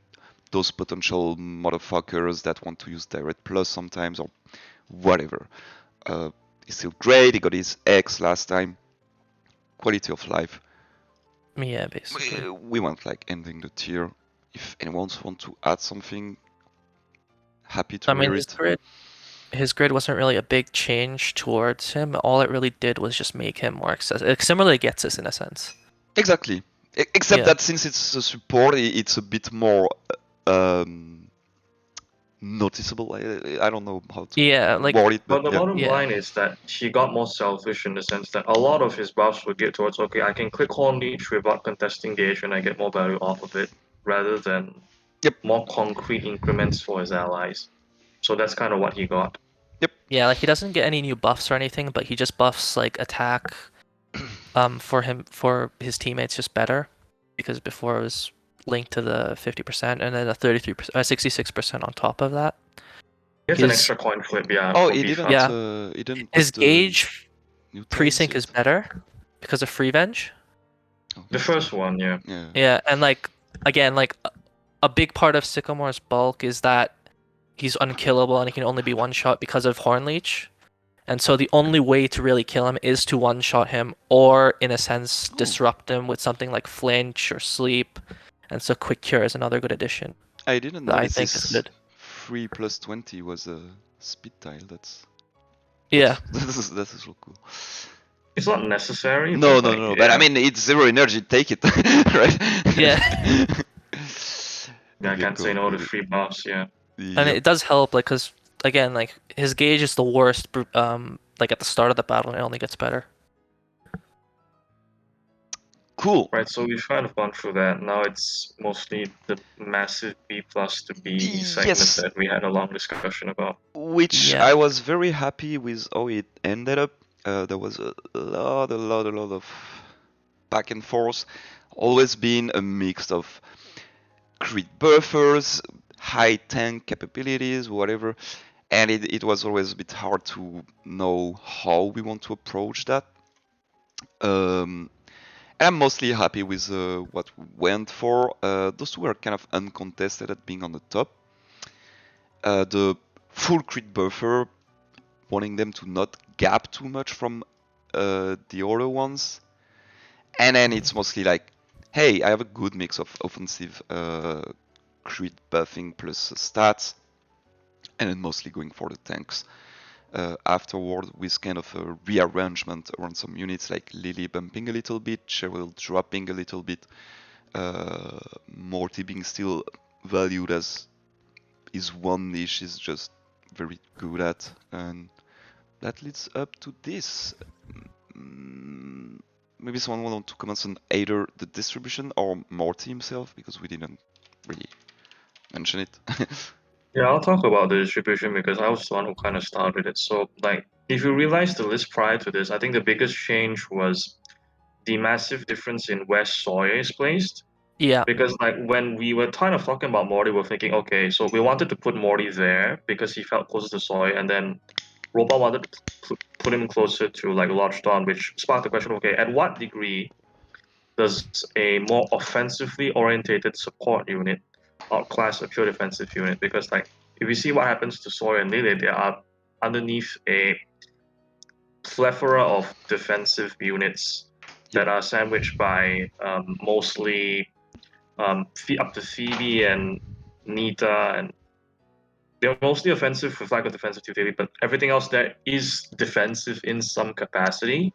A: those potential motherfuckers that want to use Direct Plus sometimes or whatever. He's still great. He got his X last time. Quality of life.
C: Yeah, basically.
A: We want like ending the tier. If anyone wants to add something, happy to
C: I mean,
A: hear it.
C: his grid wasn't really a big change towards him. All it really did was just make him more accessible. It similarly gets us in a sense.
A: Exactly. Except
C: Yeah.
A: that since it's a support, it's a bit more noticeable. I don't know how to
C: Yeah, like
A: word it,
D: But
A: but
D: the
A: yeah.
D: bottom
C: yeah.
D: line is that he got more selfish in the sense that a lot of his buffs would get towards, okay, I can click Horn Leech without contesting gauge and I get more value off of it, rather than
A: Yep.
D: more concrete increments for his allies. So that's kind of what he got.
C: Yeah, like he doesn't get any new buffs or anything, but he just buffs like attack for his teammates just better, because before it was linked to the 50% and then a 33%, 66% on top of that.
D: He has an
C: His-
D: extra coin flip, yeah.
A: Oh,
D: for
A: he
D: beef
A: didn't.
D: up.
C: Yeah.
A: He didn't.
C: His
A: put the
C: gauge
A: new tiles
C: precinct
A: yet.
C: is better because of free venge.
A: Oh,
D: The first one, yeah.
A: Yeah.
C: Yeah, and like again, like a big part of Sycamore's bulk is that he's unkillable and he can only be one shot because of Horn Leech. And so the only way to really kill him is to one shot him, or in a sense
A: Oh.
C: disrupt him with something like flinch or sleep. And so quick cure is another good addition.
A: I didn't
C: That I
A: notice
C: think is
A: this
C: good.
A: 3 plus 20 was a speed tile.
C: Yeah.
A: That is so cool.
D: It's not necessary.
A: No.
D: but, like,
A: But I
D: yeah.
A: mean, it's 0 energy. Take it, right?
C: Yeah.
D: Yeah, I can't say no to free buffs, yeah.
C: And it does help, like, because again, like his gauge is the worst. Like at the start of the battle, and it only gets better.
A: Cool.
D: Right, so we've kind of gone through that. Now it's mostly the massive B plus to B segment
A: Yes,
D: that we had a long discussion about.
A: which
C: Yeah.
A: I was very happy with how it ended up. There was a lot of back and forth. Always been a mix of crit buffers, high tank capabilities, whatever. And it was always a bit hard to know how we want to approach that. And I'm mostly happy with what we went for. Those two were kind of uncontested at being on the top. The full crit buffer, wanting them to not gap too much from the other ones. And then it's mostly like, hey, I have a good mix of offensive crit buffing plus stats, and then mostly going for the tanks. Afterward, with kind of a rearrangement around some units like Lily bumping a little bit, Cheryl dropping a little bit, Morty being still valued as his one niche is just very good at, and that leads up to this. Maybe someone want to comment on either the distribution or Morty himself, because we didn't really mention it.
D: Yeah, I'll talk about the distribution because I was the one who kind of started it. So, like, if you realize the list prior to this, I think the biggest change was the massive difference in where Sawyer is placed.
C: Yeah.
D: Because, like, when we were kind of talking about Morty, we were thinking, okay, so we wanted to put Morty there because he felt closer to Sawyer, and then Roba wanted to put him closer to, like, Lodge Dawn, which sparked the question, okay, at what degree does a more offensively orientated support unit outclass a pure defensive unit? Because, like, if you see what happens to Sawyer and Lily, they are underneath a plethora of defensive units that are sandwiched by mostly up to Phoebe and Nita, and they're mostly offensive with lack of defensive utility, but everything else there is defensive in some capacity.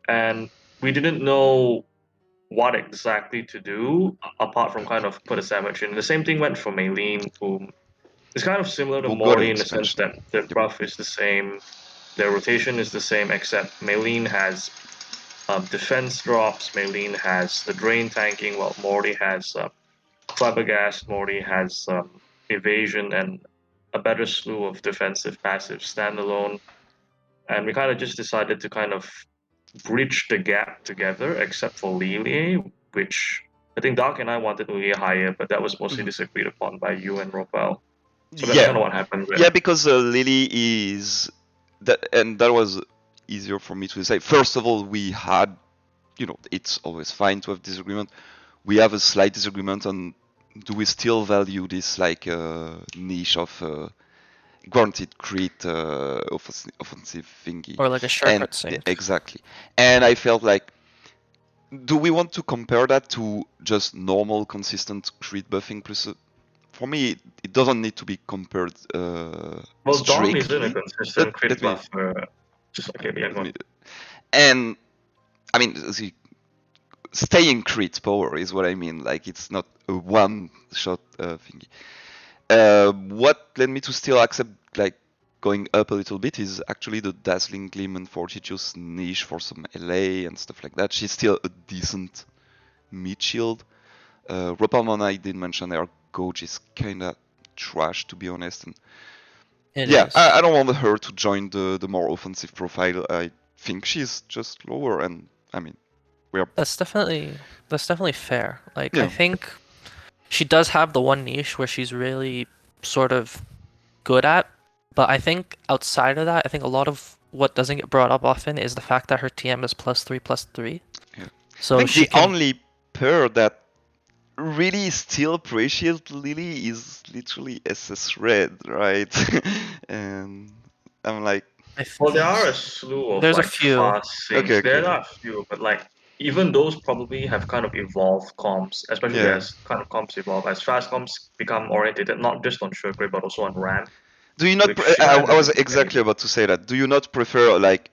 D: And we didn't know what exactly to do apart from kind of put a sandwich in. The same thing went for Maylene, who is kind of similar to
A: Who got an
D: Morty in the sense
A: expansion.
D: that their
A: Yep.
D: buff is the same, their rotation is the same, except Maylene has defense drops, Maylene has the drain tanking, while Morty has Flabbergast, Morty has evasion and a better slew of defensive passive standalone. And we kind of just decided to kind of bridge the gap together, except for Lily, which I think Dark and I wanted Lily higher, but that was mostly disagreed upon by you and Ropal. So that's kind of what happened there.
A: Yeah, because Lily is that, and that was easier for me to decide. First of all, we had, it's always fine to have disagreement. We have a slight disagreement on, do we still value this like niche of granted crit offensive thingy?
C: Or like a shortcut sync.
A: Exactly. And I felt like, do we want to compare that to just normal consistent crit buffing plus? For me, it doesn't need to be compared
D: Well, Dawn
A: strictly.
D: isn't a consistent crit buffer. Just okay, yeah, go on.
A: And I mean, staying crit power is what I mean. Like, it's not a one-shot thingy. What led me to still accept like going up a little bit is actually the Dazzling Gleam and Fortitude's niche for some LA and stuff like that. She's still a decent mid shield. Ropalme I did mention her coach is kinda trash, to be honest. And I don't want her to join the more offensive profile. I think she's just lower, and I mean,
C: That's definitely fair. Like,
A: Yeah.
C: I think she does have the one niche where she's really sort of good at, but I think outside of that, I think a lot of what doesn't get brought up often is the fact that her TM is +3/+3.
A: Yeah.
C: So
A: I think
C: she
A: the
C: can...
A: only pair that really still appreciate Lily is literally SS Red, right? And I'm like,
D: Well, there are a slew of
C: There's a
D: like
C: few.
D: fast syncs.
A: Okay.
D: There are a few, but like even those probably have kind of evolved comps, especially
A: Yeah.
D: as kind of comps evolve, as fast comps become orientated not just on short grade but also on ramp.
A: Do you not?
D: Which she might
A: I
D: have
A: was
D: been
A: exactly about to say that. Do you not prefer like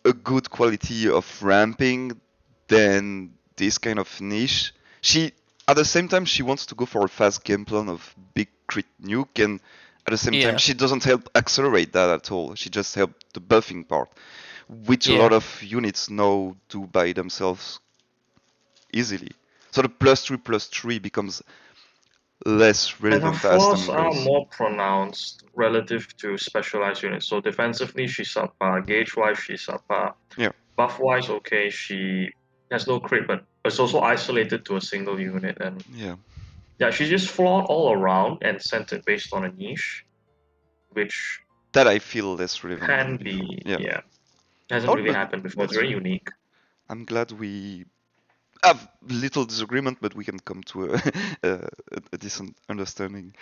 A: a good quality of ramping than this kind of niche? She, at the same time, she wants to go for a fast game plan of big crit nuke, and at the same time, she doesn't help accelerate that at all. She just helps the buffing part, which a lot of units now do by themselves easily. So the +3/+3 becomes less
D: And her
A: relevant as
D: flaws
A: time
D: are
A: goes.
D: more pronounced relative to specialized units. So defensively, she's subpar. Gauge-wise, she's subpar.
A: Yeah.
D: Buff-wise, okay, she has no crit, but it's also isolated to a single unit. And
A: Yeah.
D: yeah, she's just flawed all around and centered based on a niche, which
A: That I feel less relevant than
D: can
A: before.
D: be,
A: Yeah.
D: hasn't
A: Oh,
D: really
A: but
D: happened before. It's
A: that's
D: very
A: fair.
D: unique.
A: I'm glad we have little disagreement, but we can come to a decent understanding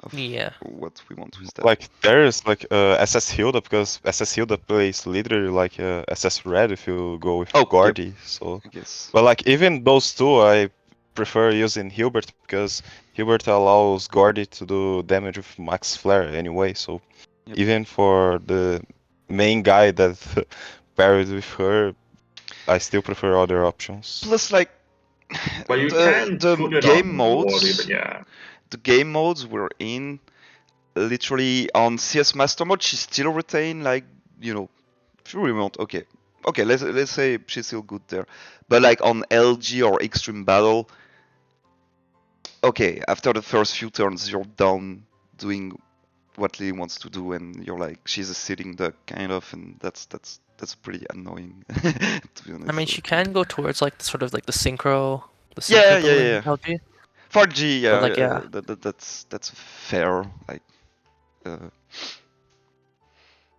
A: of
C: Yeah.
A: what we want with that.
B: Like there is like SS Hilda, because SS Hilda plays literally like SS Red if you go with
A: Oh, yep.
B: Gordy. So,
A: I guess.
B: but like even those two, I prefer using Hilbert because Hilbert allows Gordy to do damage with max flare anyway. So
A: Yep.
B: even for the main guy that paired with her, I still prefer other options.
A: Plus, like
D: But you can
A: the
D: put it
A: game
D: on Wardy,
A: modes,
D: but yeah.
A: the game modes we're in, literally on CS Master mode, she still retain like Fury mode. Okay, let's say she's still good there, but like on LG or Extreme Battle, okay, after the first few turns, you're down doing what Lee wants to do, and you're like, she's a sitting duck kind of, and that's pretty annoying. To be honest.
C: I mean, she can go towards like sort of like the synchro
A: Yeah,
C: build in
A: yeah.
C: LG.
A: 4G, yeah,
C: But, like, yeah.
A: that's fair. Like,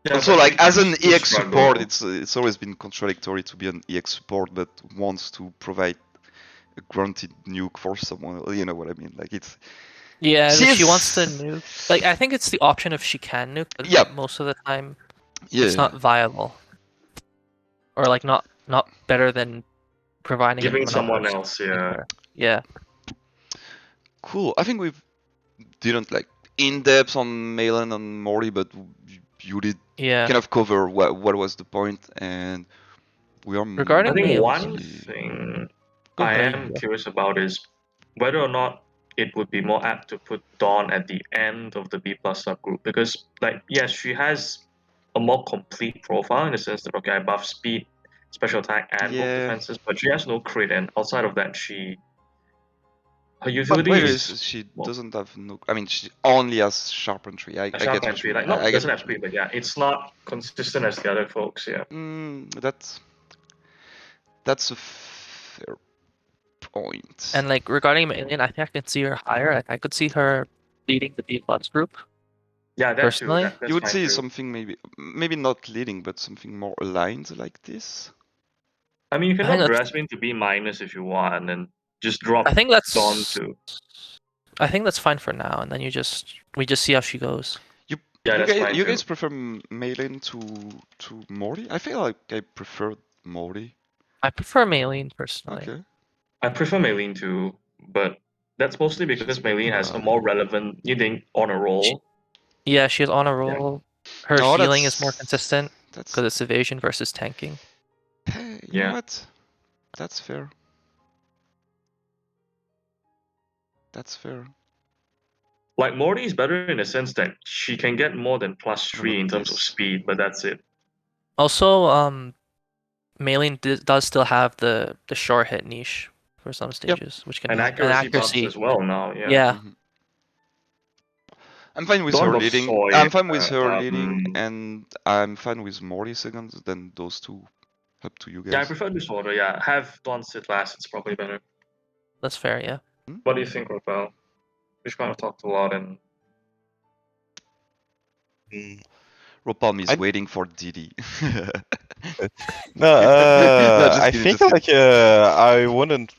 D: Yeah,
A: also,
D: but
A: like
D: you can
A: as an
D: still
A: EX support,
D: struggle.
A: it's always been contradictory to be an EX support, but wants to provide a grunted nuke for someone. You know what I mean? Like it's
C: Yeah,
A: She
C: if she
A: is-
C: wants to nuke. Like, I think it's the option if she can nuke, but
A: Yeah.
C: most of the time
A: yeah.
C: it's not viable. Or like not better than providing it
D: Giving
C: from another
D: someone
C: option.
D: else, yeah.
C: Yeah.
A: Cool. I think we didn't like in depth on Malin and Mori, but you did
C: Yeah.
A: kind of cover what was the point, and we are.
C: Regarding
D: I think
C: Malin-
D: one thing
A: Go
D: I
A: ahead.
D: am curious about is whether or not it would be more apt to put Dawn at the end of the B plus subgroup, because like yes, she has a more complete profile in the sense that okay, I buff speed, special attack, and both
A: Yeah.
D: defenses, but she has no crit, and outside of that, her
A: But
D: utility
A: wait,
D: is
A: she
D: well,
A: doesn't have no. I mean, she only has sharp entry. I
D: a
A: get
D: sharp
A: what
D: entry.
A: you
D: Like
A: mean.
D: not
A: I get
D: doesn't
A: what
D: have
A: you
D: speed, but yeah, it's not consistent as the other folks. Yeah.
A: mean. That's a fair point.
C: And like regarding Malin, I think I can see her higher. I could see her leading the B plus group.
D: Yeah, that
C: Personally?
D: too. That's
A: you would
D: fine
A: see
D: too.
A: something maybe not leading, but something more aligned like this.
D: I mean, you can
C: I think
D: drop
C: that's-
D: Drasmin to B minus if you want, and just drop
C: I think that's
D: Dawn to.
C: I think that's fine for now, and then we just see how she goes.
D: Yeah, that's fine
A: You
D: too.
A: guys prefer Malin to Mori? I feel like I prefer Mori.
C: I prefer Malin personally.
A: Okay.
D: I prefer Maylene too, but that's mostly because
A: She's
D: Maylene has a
A: prime.
D: more relevant, you think, on a roll.
C: Yeah, she's on a roll. Her
A: No,
C: healing is more
A: that's-
C: consistent
A: That's
C: because it's evasion versus tanking.
A: hey, you know
D: Yeah.
A: what? That's fair. That's fair.
D: Like Morty is better in the sense that she can get more than +3
A: about
D: in terms of
A: this?
D: speed, but that's it.
C: Also, Malin does still have the short hit niche for some stages, which can
D: And
C: help.
D: accuracy bumps as well now. Yeah.
C: Yeah.
A: Mhm. I'm fine with
D: Dawn
A: her
D: of
A: leading.
D: Soy,
A: I'm fine with her leading,
D: um,
A: and I'm fine with Mori second. Then those two, up to you guys.
D: Yeah, I prefer this order. Yeah, have Dawn sit last. It's probably better.
C: That's fair, yeah.
D: What do you think, Ropal? We've kind of talked a lot, and
A: Ropalme is
B: I-
A: waiting for Didi.
B: No,
A: just
B: I
A: kidding,
B: think
A: just
B: like I wouldn't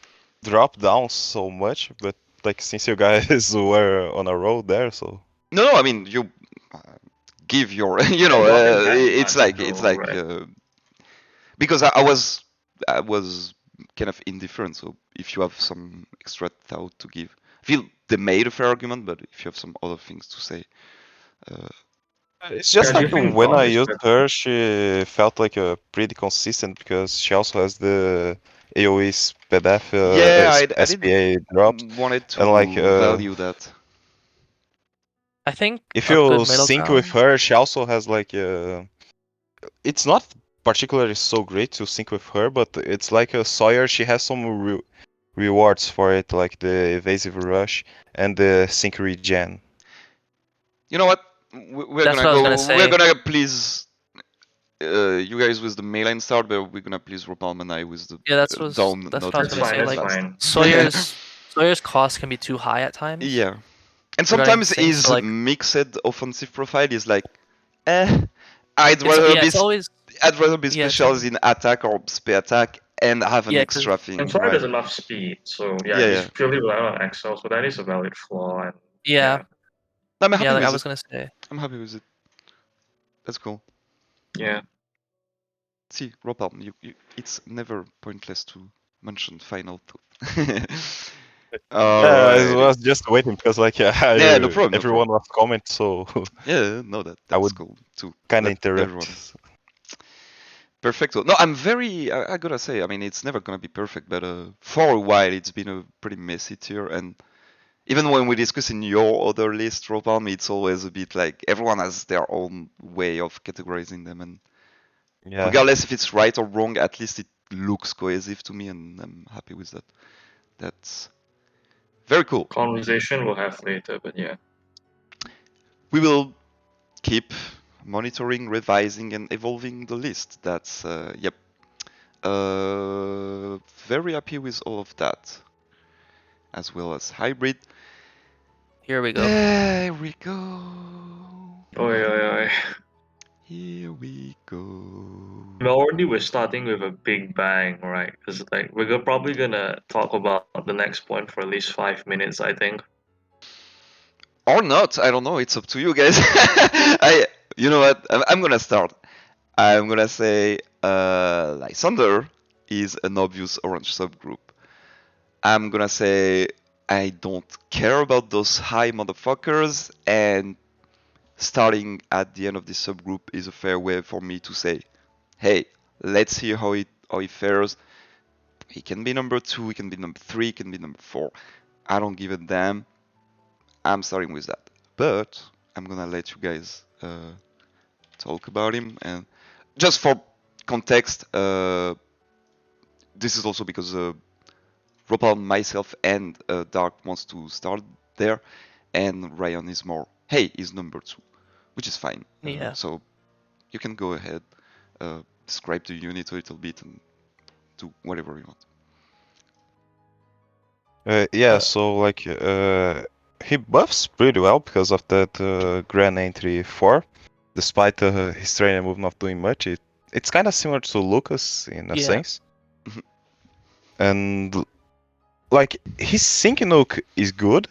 B: drop down so much, but like since you guys were on a roll there, so
A: No, I mean you give your,
D: not in that
A: it's
D: much
A: like
D: though, right?
A: because I was kind of indifferent. So if you have some extra thought to give, I feel they made a fair argument, but if you have some other things to say,
B: it's just
D: Yeah, do you
B: like
D: think
B: when
D: Dawn
B: I
D: is
B: used
D: better?
B: her, she felt like pretty consistent because she also has the AOE SPDF
A: yeah, I
B: SPA drops,
A: wanted to
B: and like
A: value that.
C: I think
B: if
C: a good
B: you
C: middle
B: sync
C: ground.
B: with her, she also has like it's not particularly so great to sync with her, but it's like a Sawyer. She has some rewards for it, like the evasive rush and the sync regen.
A: You know what? We're
C: That's
A: gonna
C: what I was gonna
A: go. We're
C: say.
A: gonna please you guys with the mainline start, but we're gonna please Ropalme and I with the
C: Yeah, that's
A: down.
C: what I was
A: Not
D: That's
C: gonna
D: fine.
C: say.
D: That's
C: Like
D: fine.
C: Sawyer's cost can be too high at times.
A: Yeah, and
C: regarding
A: sometimes
C: sync,
A: his
C: so like
A: mixed offensive profile is like, eh. I'd rather
C: it's always
A: be
C: yeah, it's
A: specialized in attack or spare attack and have an
C: Yeah, 'cause-
A: extra thing,
D: And Sawyer
A: right?
D: has enough speed, so yeah,
A: Yeah,
D: he's
A: yeah.
D: purely reliant on Excel, so that is a valid flaw. And
C: yeah,
A: I'm happy
C: yeah. Like I
A: with
C: was
A: it.
C: gonna say.
A: I'm happy with it. That's cool.
D: yeah.
A: See, Ropalme, it's never pointless to mention final two.
B: I
A: Alrighty.
B: was just waiting because like
A: Yeah, no problem, no
B: everyone
A: problem.
B: was comment, so
A: Yeah, no,
B: I
A: that's
B: would
A: cool too.
B: kind of
A: Let
B: interrupt.
A: everyone. Perfecto. No, I'm very. I gotta say, I mean, it's never gonna be perfect, but for a while, it's been a pretty messy tier. And even when we discuss in your other list, Ropalme, it's always a bit like everyone has their own way of categorizing them, and
B: Yeah.
A: regardless if it's right or wrong, at least it looks cohesive to me, and I'm happy with that. That's very cool.
D: Conversation we'll have later, but yeah.
A: We will keep monitoring, revising, and evolving the list. That's yep. Very happy with all of that, as well as hybrid.
C: Here we go.
A: There we go.
D: Oi, oi, oi.
A: Here we go.
D: Already we're starting with a big bang, right? Because like we're probably gonna talk about the next point for at least 5 minutes, I think.
A: Or not, I don't know. It's up to you guys. You know what? I'm gonna start. I'm gonna say Lysander is an obvious orange subgroup. I'm gonna say I don't care about those high motherfuckers, and starting at the end of this subgroup is a fair way for me to say, hey, let's see how he fares. He can be number 2, he can be number 3, he can be number 4. I don't give a damn. I'm starting with that. But I'm gonna let you guys talk about him. And just for context, this is also because Ropalme, myself, and Dark wants to start there, and Rion is more, hey, he's number 2, which is fine.
C: Yeah.
A: So you can go ahead, describe the unit a little bit, and do whatever you want.
B: Yeah, so like he buffs pretty well because of that Grand Entry 4. Despite his trainer move not doing much, it's kind of similar to Lucas in a
C: Yeah.
B: sense. And like his sync nuke is good,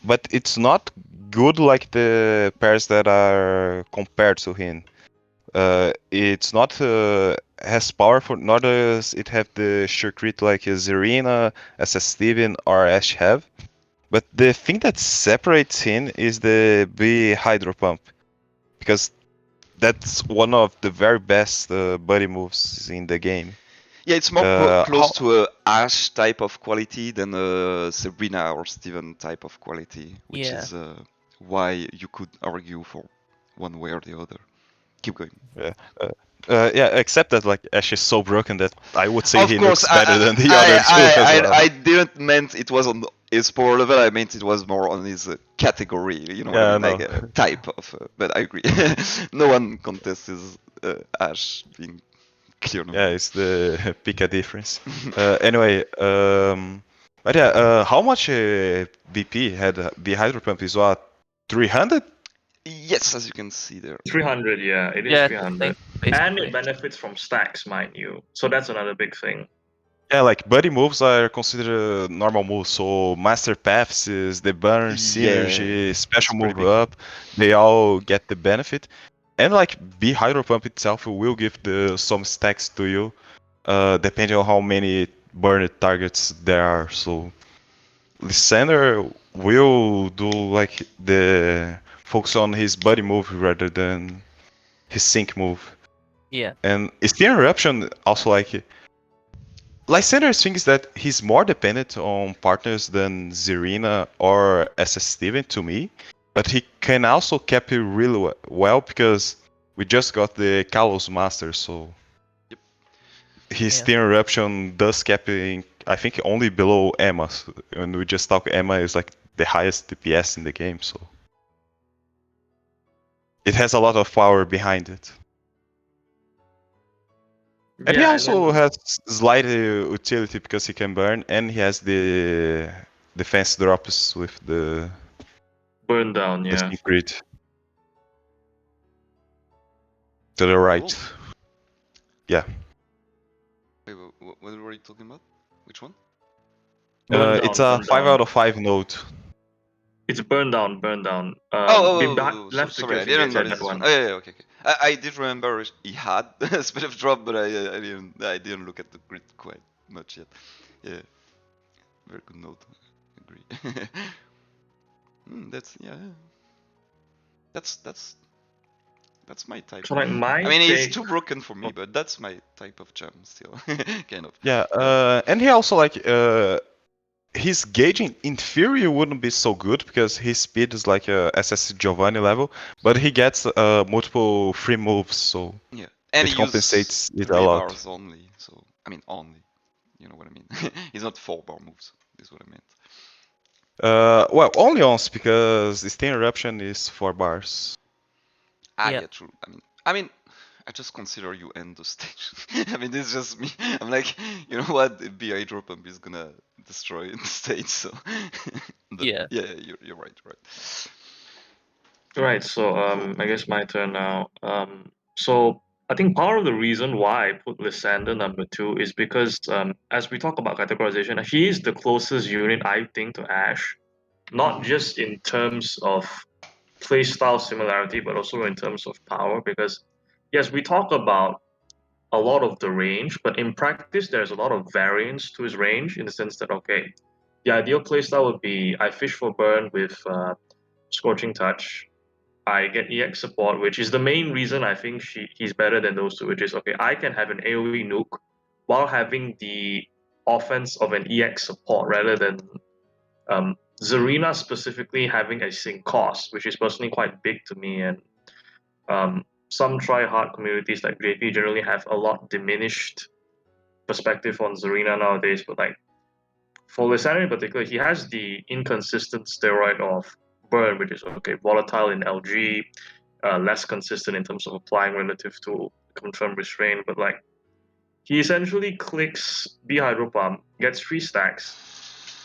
B: but it's not good like the pairs that are compared to him. It's not as powerful, not as it have the sure crit like Zerina, SS Steven, or Ash have. But the thing that separates him is the B Hydro Pump, because that's one of the very best buddy moves in the game.
A: Yeah, it's more close
B: how-
A: to a Ash type of quality than a Sabrina or Steven type of quality, which
C: Yeah.
A: is why you could argue for one way or the other. Keep going.
B: Yeah, except that like Ash is so broken that I would say
A: Of
B: he
A: course,
B: looks better than the other two as well.
A: I didn't meant it was on his power level. I meant it was more on his category. You know what I
B: Yeah,
A: mean?
B: no.
A: Like type of. But I agree. No one contests his Ash being clear number.
B: Yeah, it's the pick a difference. Anyway, but yeah, how much BP had the hydro pump is what 300?
A: Yes, as you can see there.
D: 300, yeah, it is
C: Yeah, I
D: 300.
C: think
D: And
C: basically.
D: it benefits from stacks, mind you. So that's another big thing.
B: Yeah, like buddy moves are considered normal moves. So master paths is the burn,
A: Yeah,
B: synergy, special
A: it's pretty
B: move
A: big.
B: up. They all get the benefit, and like B hydro pump itself will give some stacks to you, depending on how many burned targets there are. So Lysander will do like the focus on his buddy move rather than his sync move.
C: Yeah.
B: And Spin Eruption also like Lysander thinks that he's more dependent on partners than Zerina or SS Steven to me, but he can also cap it really well because we just got the Kalos Master, so his
C: Yeah.
B: steam eruption does capping, I think, only below Emma. So when we just talk, Emma is like the highest DPS in the game, so it has a lot of power behind it. And he
D: Yeah, and
B: also
D: then
B: has slight utility because he can burn, and he has the defense drops with the
D: burn down. Yeah.
B: steam grid. To the right.
A: Cool.
B: Yeah.
A: Wait, what were you talking about? Which one?
D: Burn
B: It's
D: down,
B: a
D: burn
B: 5
D: down.
B: out of 5 node.
D: It's burn down, burn down. Left
A: Sorry, I
D: click
A: didn't
D: engage
A: notice
D: that
A: this one.
D: one.
A: Oh, yeah, okay. I did remember he had a speed of drop, but I didn't look at the grid quite much yet. Yeah, very good note. Agree. That's that's my type.
D: So like my
A: I mean, it's
D: take.
A: too broken for me, but that's my type of jam still, kind of.
B: Yeah, and he also like his gauging in theory wouldn't be so good because his speed is like a SS Giovanni level, but he gets multiple free moves, so
A: Yeah, and
B: it
A: he uses
B: compensates it a
A: 3
B: lot.
A: bars only. So I mean, only. You know what I mean? He's not 4-bar moves. Is what I meant.
B: Well, only once because the Steam Eruption is 4 bars.
C: Yeah.
A: Yeah, true. I mean, I just consider you end the stage. I mean, this is just me. I'm like, you know what? BI Ropalme is gonna destroy the stage. So,
C: Yeah.
A: you're right, right.
D: Right, so
A: Cool.
D: I guess my turn now. So I think part of the reason why I put Lysander number 2 is because as we talk about categorization, he is the closest unit I think to Ash, not just in terms of playstyle similarity, but also in terms of power. Because yes, we talk about a lot of the range, but in practice, there's a lot of variance to his range in the sense that okay, the ideal playstyle would be I fish for burn with Scorching Touch. I get EX support, which is the main reason I think he's better than those two, which is okay, I can have an AoE nuke while having the offense of an EX support rather than Zarina specifically having a sync cost, which is personally quite big to me. And some try-hard communities like JP generally have a lot diminished perspective on Zarina nowadays, but like for Lysandre in particular, he has the inconsistent steroid of burn, which is okay, volatile in LG, less consistent in terms of applying relative to confirmed restraint, but like he essentially clicks B Hydropalm, gets 3 stacks,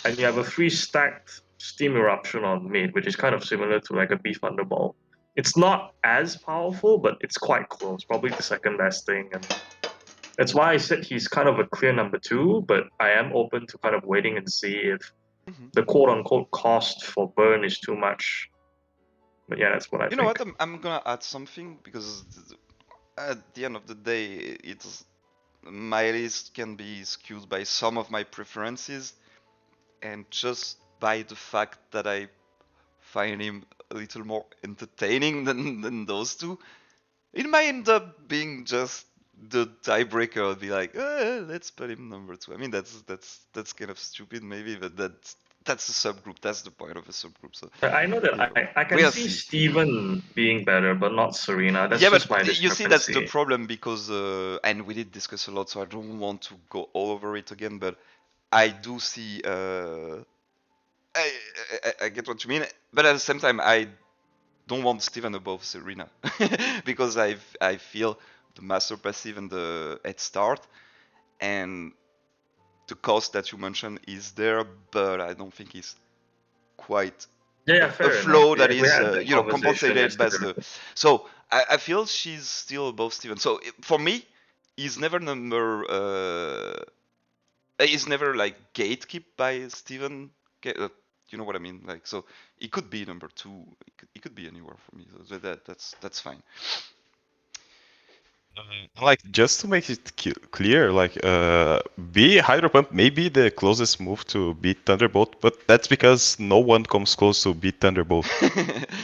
D: and you have a 3 stacked Steam Eruption on mid, which is kind of similar to like a B Thunderball. It's not as powerful, but it's quite close, probably the second best thing. And that's why I said he's kind of a clear number 2, but I am open to kind of waiting and see if the quote unquote cost for burn is too much. But yeah, that's what I
A: You know
D: think.
A: what? I'm gonna add something because at the end of the day, it's my list can be skewed by some of my preferences, and just by the fact that I find him a little more entertaining than those two, it might end up being just the tiebreaker. I'll be like, let's put him number 2. I mean, that's kind of stupid, maybe, but that's a subgroup. That's the point of a subgroup. So
D: I know that
A: you know,
D: I can
A: we'll
D: see
A: see.
D: Steven being better, but not Serena. That's
A: Yeah,
D: just
A: but
D: my
A: you see, that's the
D: discrepancy.
A: problem because, and we did discuss a lot, so I don't want to go all over it again. But I do see. I get what you mean, but at the same time, I don't want Steven above Serena because I feel the master passive and the head start and the cost that you mentioned is there, but I don't think it's quite
D: Yeah,
A: a
D: fair enough.
A: flow
D: Yeah,
A: that
D: we
A: is
D: had that conversation
A: compensated by
D: yesterday.
A: the. So I feel she's still above Steven. So for me, he's never number. He's never like gatekeep by Steven. You know what I mean? Like, so it could be number 2. It could be anywhere for me. So that's fine.
B: Like just to make it clear, like B Hydro Pump may be the closest move to beat Thunderbolt, but that's because no one comes close to beat Thunderbolt.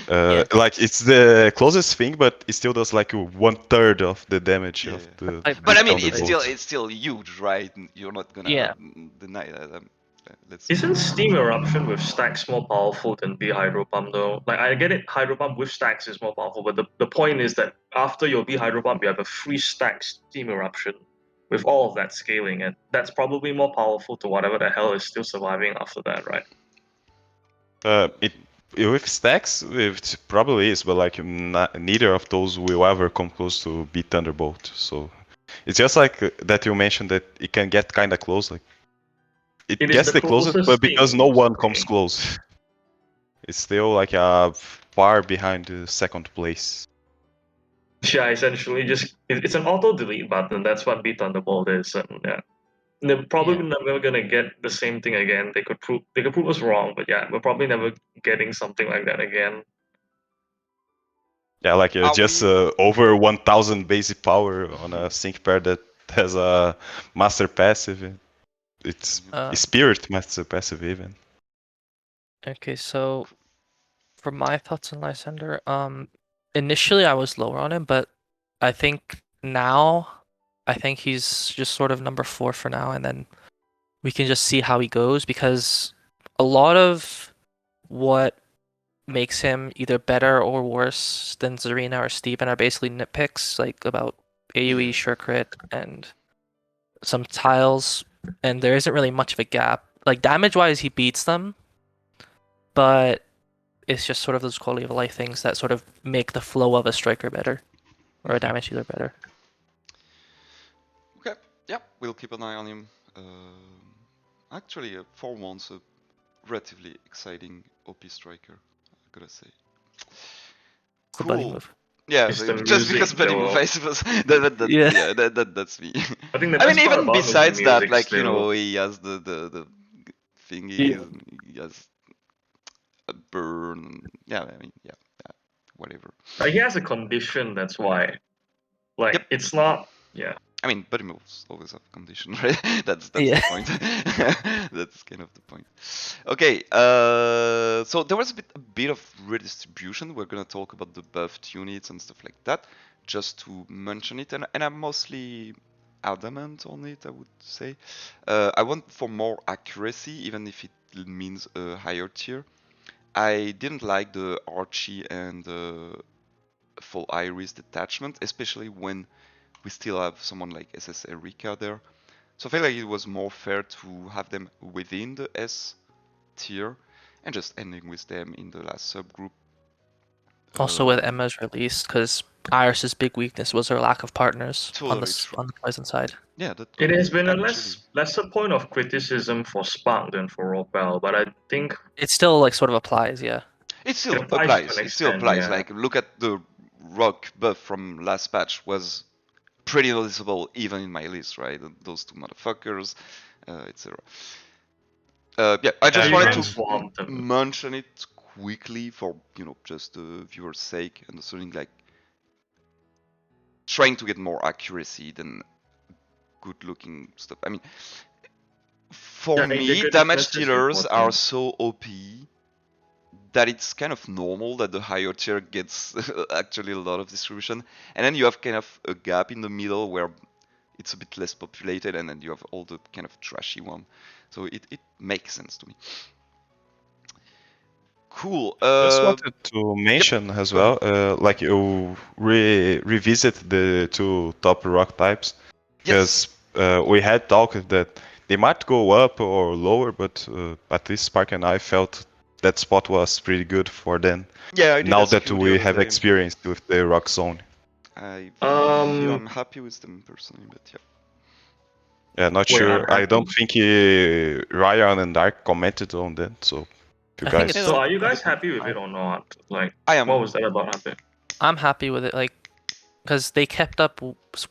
C: Yeah.
B: Like it's the closest thing, but it still does like 1/3 of the damage
A: Yeah.
B: of the
A: But I
B: beat
A: mean,
B: Thunderbolt.
A: it's still huge, right? You're not gonna
C: Yeah.
A: deny that. Let's.
D: Isn't Steam Eruption with stacks more powerful than B Hydro Pump though? Like I get it, Hydro Pump with stacks is more powerful, but the point is that after your B Hydro Pump, you have a 3 stack Steam Eruption. with all of that scaling, and that's probably more powerful to whatever the hell is still surviving after that, right?
B: It with stacks, it probably is, but like neither of those will ever come close to beat Thunderbolt. So it's just like that you mentioned that it can get kind of close. Like it
D: It is
B: gets
D: the
B: the closest,
D: closest
B: but because
D: thing,
B: no
D: most
B: one
D: of the
B: comes
D: thing.
B: close, it's still like far behind the second place.
D: Yeah, essentially, it's an auto delete button. That's what beat Thunderbolt is, and yeah. They're probably never gonna get the same thing again. They could prove us wrong, but yeah, we're probably never getting something like that again.
B: Yeah, like
A: Are
B: just
A: we-
B: over 1000 basic power on a sync pair that has a master passive. It's spirit master passive even.
C: Okay, so for my thoughts on Lysander, initially I was lower on him, but I think now I think he's just sort of number 4 for now, and then we can just see how he goes because a lot of what makes him either better or worse than Zarina or Steven are basically nitpicks, like about AoE,
A: Yeah.
C: sure crit, and some tiles, and there isn't really much of a gap. Like damage-wise, he beats them, but it's just sort of those quality of life things that sort of make the flow of a striker better, or a damage dealer better.
A: Okay, yeah, we'll keep an eye on him. Actually, for once, a relatively exciting OP striker, I gotta say.
C: It's the buddy
A: Cool.
C: move.
A: Yeah,
D: It's
A: so
D: the
A: just
D: music
A: because Buddy
D: that
A: Move,
D: will-
A: I suppose.
C: Yeah.
A: That's me.
D: I think the
A: I
D: best
A: mean,
D: part
A: even
D: about him is the
A: besides that,
D: music
A: like, you
D: still.
A: know, he has the thingy,
C: Yeah.
A: and he has a burn. Yeah, I mean, yeah, whatever.
D: Like, he has a condition, that's why. Like,
A: Yep.
D: it's not. Yeah.
A: I mean, Buddy Moves always have condition, right? That's
C: Yeah.
A: the point. That's kind of the point. Okay, so there was a bit of redistribution. We're gonna talk about the buffed units and stuff like that, just to mention it. And I'm mostly adamant on it, I would say. I want for more accuracy, even if it means a higher tier. I didn't like the Archie and full iris detachment, especially when we still have someone like SS Erika there. So I feel like it was more fair to have them within the S tier and just ending with them in the last subgroup.
C: Also with Emma's release, because Iris's big weakness was her lack of partners on
A: Totally
C: the
A: true.
C: on the Poison side.
A: Yeah, that
D: It has been a
A: actually.
D: lesser point of criticism for Spark than for Ropal, but I think
C: It still like sort of applies, yeah.
A: It still
D: it applies to
A: applies.
D: an
A: It still
D: extent,
A: applies.
D: yeah.
A: Like, look at the rock buff from last patch was pretty noticeable even in my list, right? Those two motherfuckers, etc. Yeah, I just
B: Yeah,
A: wanted
D: transformed
A: to
D: them.
A: mention it quickly for, you know, just the viewer's sake, and something like trying to get more accuracy than good looking stuff. I mean, for
D: Yeah,
A: me,
D: integrity
A: damage
D: first is
A: dealers are
D: important.
A: so OP that it's kind of normal that the higher tier gets actually a lot of distribution, and then you have kind of a gap in the middle where it's a bit less populated, and then you have all the kind of trashy one. So it makes sense to me. Cool.
B: Just wanted to mention as
A: go
B: well, like you revisit the two top rock types,
A: Yes.
B: because we had talked that they might go up or lower, but at least Spark and I felt that spot was pretty good for them.
A: Yeah, I did
B: Now
A: ask
B: that
A: you the
B: we
A: other
B: have
A: day.
B: experience with the rock zone.
A: I feel I'm
D: Um,
A: happy with them personally, but yeah.
B: Yeah, not
D: Wait,
B: sure. I don't
D: unhappy?
B: think Rion and Dark commented on that, so you
C: I think
B: guys.
C: it's
D: So
C: like
D: are you guys
C: perfectly
D: happy with
C: fine.
D: it or not? Like,
A: I am.
D: what was that about happy?
C: I'm happy with it, like, because they kept up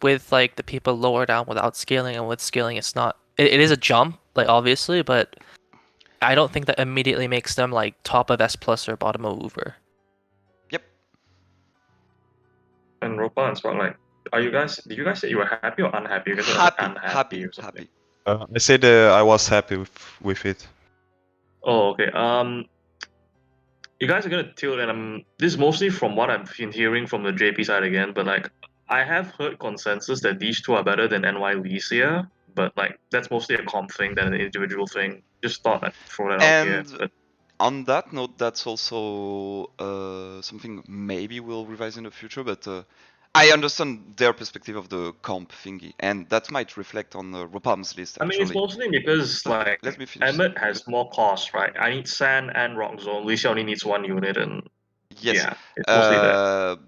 C: with like the people lower down without scaling, and with scaling, it's not. It is a jump, like obviously, but I don't think that immediately makes them like top of S plus or bottom of Uber.
A: Yep.
D: And Ropa and Spark, like, did you guys say you were happy or unhappy? You guys said like
A: Happy,
D: unhappy
A: happy,
D: or something.
A: happy.
B: I said I was happy with it.
D: Oh, okay. You guys are gonna tilt, and this is mostly from what I've been hearing from the JP side again, but like, I have heard consensus that these two are better than NY Lycia, but like, that's mostly a comp thing than an individual thing. Just thought I'd throw that out here.
A: And
D: But
A: on that note, that's also something maybe we'll revise in the future, but I understand their perspective of the comp thingy, and that might reflect on Ropalme's list
D: I mean, it's
A: actually.
D: mostly because like
A: Let me finish.
D: Emmet has more cost, right? I need sand and rock zone. Lisa only needs one unit, and
A: Yes.
D: yeah, it's mostly that.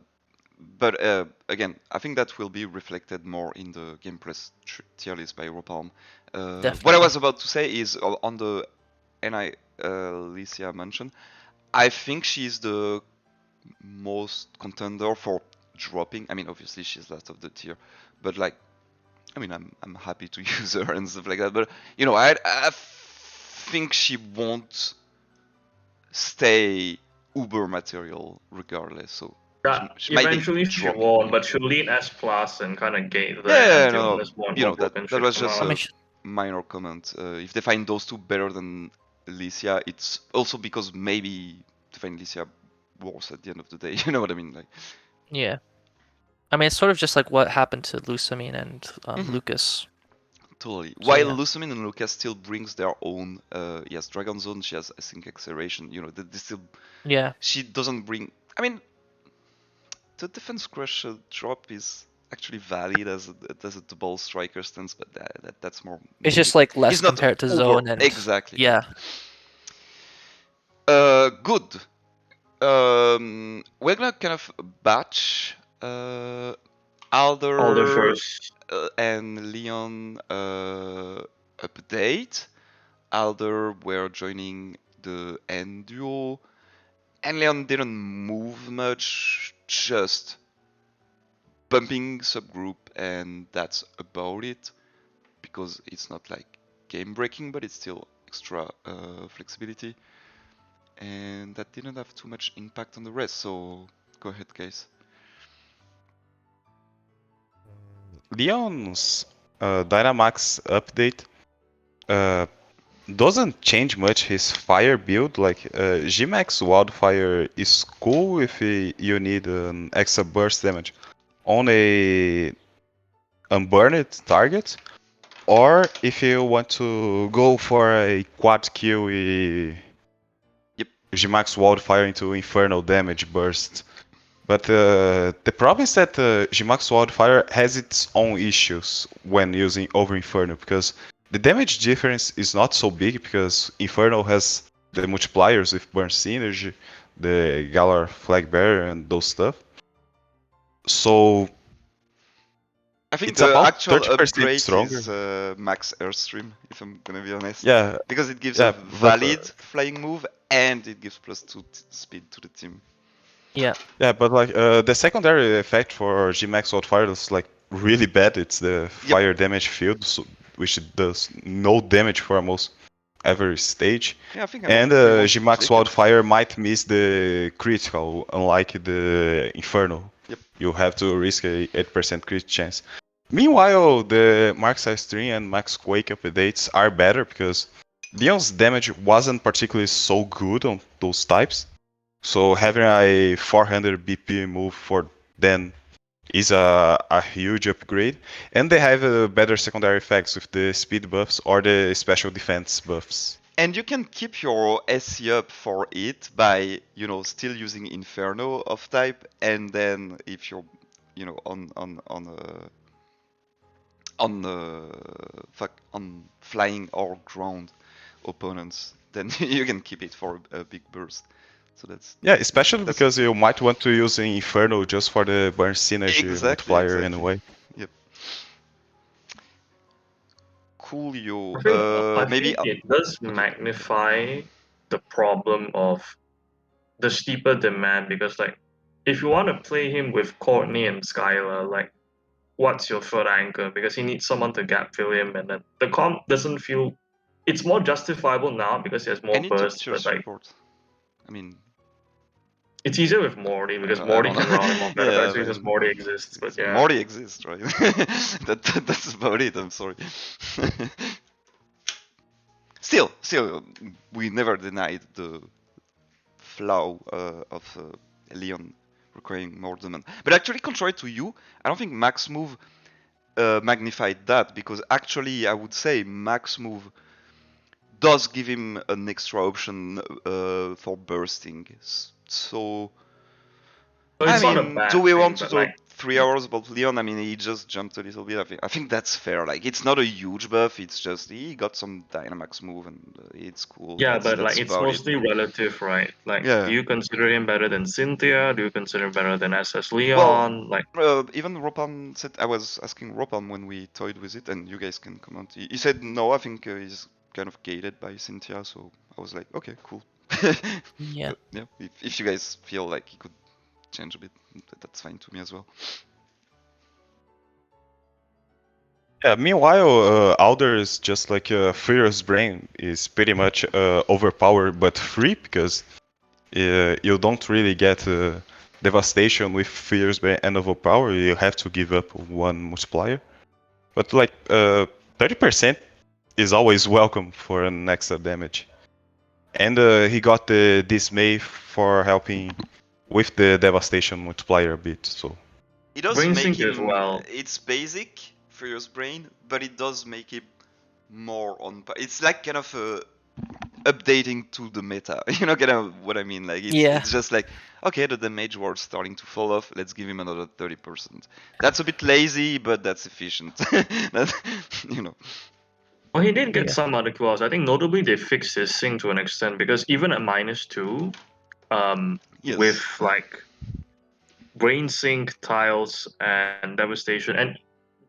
A: But again, I think that will be reflected more in the Game Press tier list by Ropalme. What I
C: Definitely.
A: was about to say is on the NI Alicia mentioned, I think she's the most contender for dropping. I mean, obviously she's last of the tier, but like, I mean, I'm happy to use her and stuff like that. But you know, I think she won't stay Uber material regardless. So
D: Yeah,
A: she might be
D: eventually she
A: dropping.
D: won't, but she'll lead S plus and kind of gate the
A: Yeah,
D: until
A: no,
D: there's more and
A: you
D: more
A: know
D: broken
A: that
D: shit
A: was
D: come
A: just
D: out.
C: I mean,
A: a minor comment. If they find those two better than Alicia, it's also because maybe they find Alicia worse at the end of the day. You know what I mean? Like,
C: yeah. I mean, it's sort of just like what happened to Lusamine and
A: Mhm.
C: Lucas.
A: totally.
C: So,
A: While
C: yeah.
A: Lusamine and Lucas still brings their own. He has Dragon Zone. She has Async Acceleration. You know, they still.
C: Yeah.
A: She doesn't bring. I mean, the defense crush drop is actually valid as a double striker stance, but that's more.
C: It's
A: Maybe
C: just like less
A: it's not
C: compared to
A: over.
C: Zone and
A: Exactly.
C: yeah.
A: Good. We're gonna kind of batch
D: Alder
A: Alder
D: first.
A: and Leon update. Alder were joining the end duo, and Leon didn't move much, just bumping subgroup, and that's about it. Because it's not like game breaking, but it's still extra flexibility. And that didn't have too much impact on the rest, so go ahead, guys.
B: Leon's Dynamax update doesn't change much his fire build. Like Gmax Wildfire is cool if you need an extra burst damage on a unburned target, or if you want to go for a quad kill with Gmax Wildfire into Infernal damage burst. But the problem is that Gmax Wildfire has its own issues when using over Inferno, because the damage difference is not so big, because Inferno has the multipliers with Burn Synergy, the Galar Flag Bearer, and those stuff. So
A: I think
B: it's
A: the
B: about
A: actual
B: 30%
A: upgrade
B: stronger.
A: is Max Airstream, if I'm gonna be honest.
B: Yeah,
A: Because it gives
B: yeah,
A: a valid flying move and it gives +2 speed to the team.
C: Yeah.
B: Yeah, but like the secondary effect for Gmax Wildfire is like really bad. It's the fire damage field, so, which does no damage for almost every stage.
A: Yeah, I think
B: And
A: we want to
B: Gmax
A: click it.
B: Wildfire might miss the critical, unlike the Inferno.
A: Yep.
B: You have to risk a 8% crit chance. Meanwhile, the Max Ice 3 and Max Quake updates are better because Leon's damage wasn't particularly so good on those types. So having a 400 BP move for them is a huge upgrade. And they have better secondary effects with the speed buffs or the special defense buffs.
A: And you can keep your SC up for it by, you know, still using Inferno of type, and then if you're, you know, on flying or ground opponents, then you can keep it for a big burst. So that's
B: Especially because you might want to use Inferno just for the burn synergy multiplier anyway.
A: Yep. Coolio.
D: I
A: Maybe
D: think it does magnify the problem of the steeper demand, because like if you want to play him with Courtney and Skylar, like what's your third anchor? Because he needs someone to gap fill him, and then the comp doesn't feel. It's more justifiable now because he has more
A: any top
D: burst,
A: tier
D: but like
A: support. I mean,
D: it's easier with Morty because
A: I
D: Morty
A: don't
D: can
A: know.
D: round him off better.
A: Yeah,
D: It's because Morty exists, but yeah.
A: Morty exists, right? That's about it. I'm sorry. Still, we never denied the flaw of Leon requiring more demand. But actually, contrary to you, I don't think Max Move magnified that, because actually, I would say Max Move does give him an extra option for bursting. So,
D: So it's
A: I
D: not a
A: mean,
D: bad
A: do we
D: thing,
A: want to
D: but like
A: 3 hours about Leon. I mean, he just jumped a little bit. I think that's fair. Like, it's not a huge buff. It's just he got some Dynamax move, and it's cool.
D: Yeah,
A: that's,
D: but
A: that's
D: like it's
A: about
D: mostly
A: it.
D: relative, right? Like,
A: Yeah.
D: do you consider him better than Cynthia? Do you consider him better than SS Leon?
A: Well,
D: like,
A: even Ropalme said, I was asking Ropalme when we toyed with it, and you guys can comment. He said no. I think he's kind of gated by Cynthia, so I was like, okay, cool.
C: Yeah.
A: But, yeah. If you guys feel like he could change a bit, that's fine to me as well.
B: Yeah, meanwhile, Alder is just like Furious Brain is pretty much overpowered but free because you don't really get devastation with Furious Brain and Overpower. You have to give up one multiplier. But like 30% is always welcome for an extra damage. And he got the Dismay for helping with the devastation multiplier a bit. So
A: It does
D: Brain
A: make
D: Sync
A: him.
D: as well.
A: It's basic Furious Brain, but it does make it more on. It's like kind of updating to the meta. You know, kind of what I mean. Like it's just like, okay, the damage was starting to fall off. Let's give him another 30%. That's a bit lazy, but that's efficient. You know.
D: Well, he did get
C: Yeah.
D: some other claws. I think notably they fixed his sync to an extent because even at -2,
A: Yes.
D: with like brain sync, tiles, and devastation, and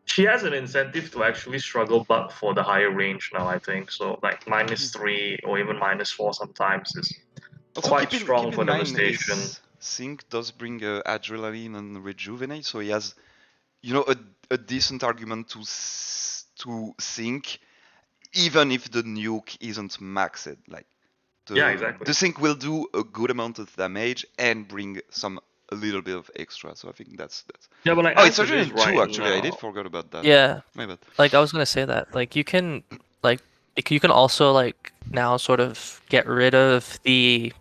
D: she has an incentive to actually struggle but for the higher range now, I think. So like -3 or even -4 sometimes is
A: Also,
D: quite strong
A: keep
D: for
A: in mind
D: devastation.
A: his sync does bring adrenaline and rejuvenate, so he has, you know, a decent argument to sync, even if the nuke isn't maxed. Like
D: Yeah, exactly.
A: the sync will do a good amount of damage and bring a little bit of extra. So I think that's.
D: Yeah, but like
A: Oh,
D: as
A: it's
D: it is
A: Adrenaline 2
D: right
A: actually. I did
D: now.
A: forget about that.
C: Yeah.
A: My bad.
C: Like I was gonna say that. Like you can you can also like now sort of get rid of the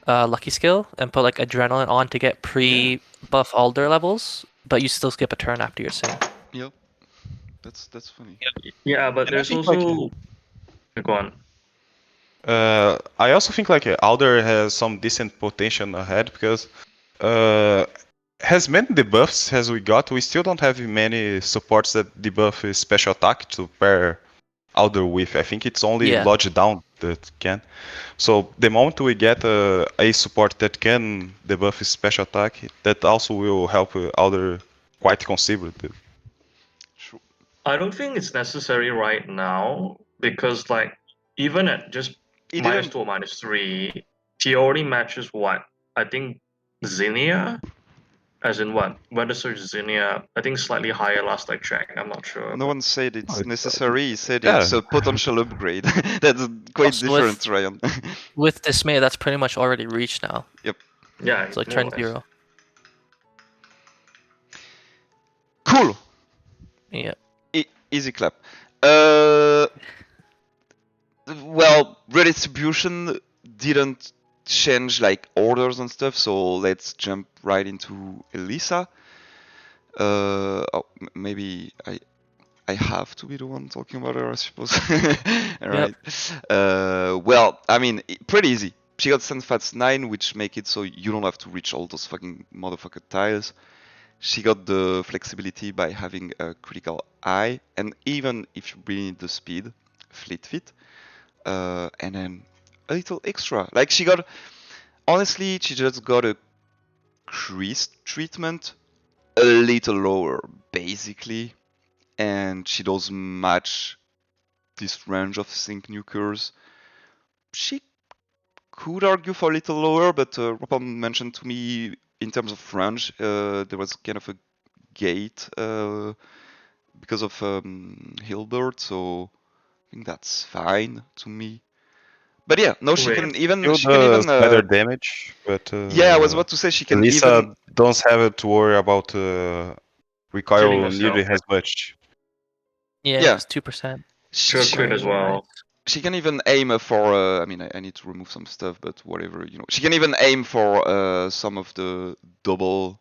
C: lucky skill and put like adrenaline on to get pre-buff Alder levels, but you still skip a turn after your sync.
A: Yep. That's funny.
D: Yeah, but
B: And I
D: there's
B: think,
D: also go on.
B: I also think like Alder has some decent potential ahead because as many debuffs as we got, we still don't have many supports that debuff his special attack to pair Alder with. I think it's only
C: Yeah.
B: Lodge Down that can. So the moment we get a support that can debuff his special attack, that also will help Alder quite considerably.
A: Sure.
D: I don't think it's necessary right now because like even at just
A: It
D: -2
A: didn't.
D: or -3, she already matches what? I think Zinnia? As in what? Weather Surge Zinnia, I think slightly higher last I checked. I'm not sure.
A: No one said it's
B: it's,
A: necessary. He said
B: yeah.
A: it's a potential upgrade. That's quite
C: Also
A: different, Ryan.
C: With Dismay, that's pretty much already reached now.
D: Yeah,
C: It's like
D: more or
C: turn
D: less.
C: 0.
A: Cool.
C: Yeah.
A: Easy clap. Well, redistribution didn't change like orders and stuff, so let's jump right into Elisa. Maybe I have to be the one talking about her, I suppose. Alright. Well, I mean, pretty easy. She got Sandfats 9, which make it so you don't have to reach all those fucking motherfucker tiles. She got the flexibility by having a critical eye, and even if you bring the speed, fleet fit, and then a little extra. Like she got, honestly, she just got a crease treatment a little lower, basically, and she does match this range of sync nukers. She could argue for a little lower, but Ropalme mentioned to me in terms of range, there was kind of a gate because of Hilbert, so I think that's fine to me. But yeah, no, she
D: Wait.
A: can even
B: better damage, but
A: yeah, I was about to say she can
B: Lisa
A: even
B: don't have to worry about
D: Killing
B: recoil
D: herself.
B: nearly as much.
C: Yeah, it's 2%.
D: Sure,
A: she,
D: crit as well.
A: she can even aim for I mean I need to remove some stuff, but whatever, you know. She can even aim for some of the double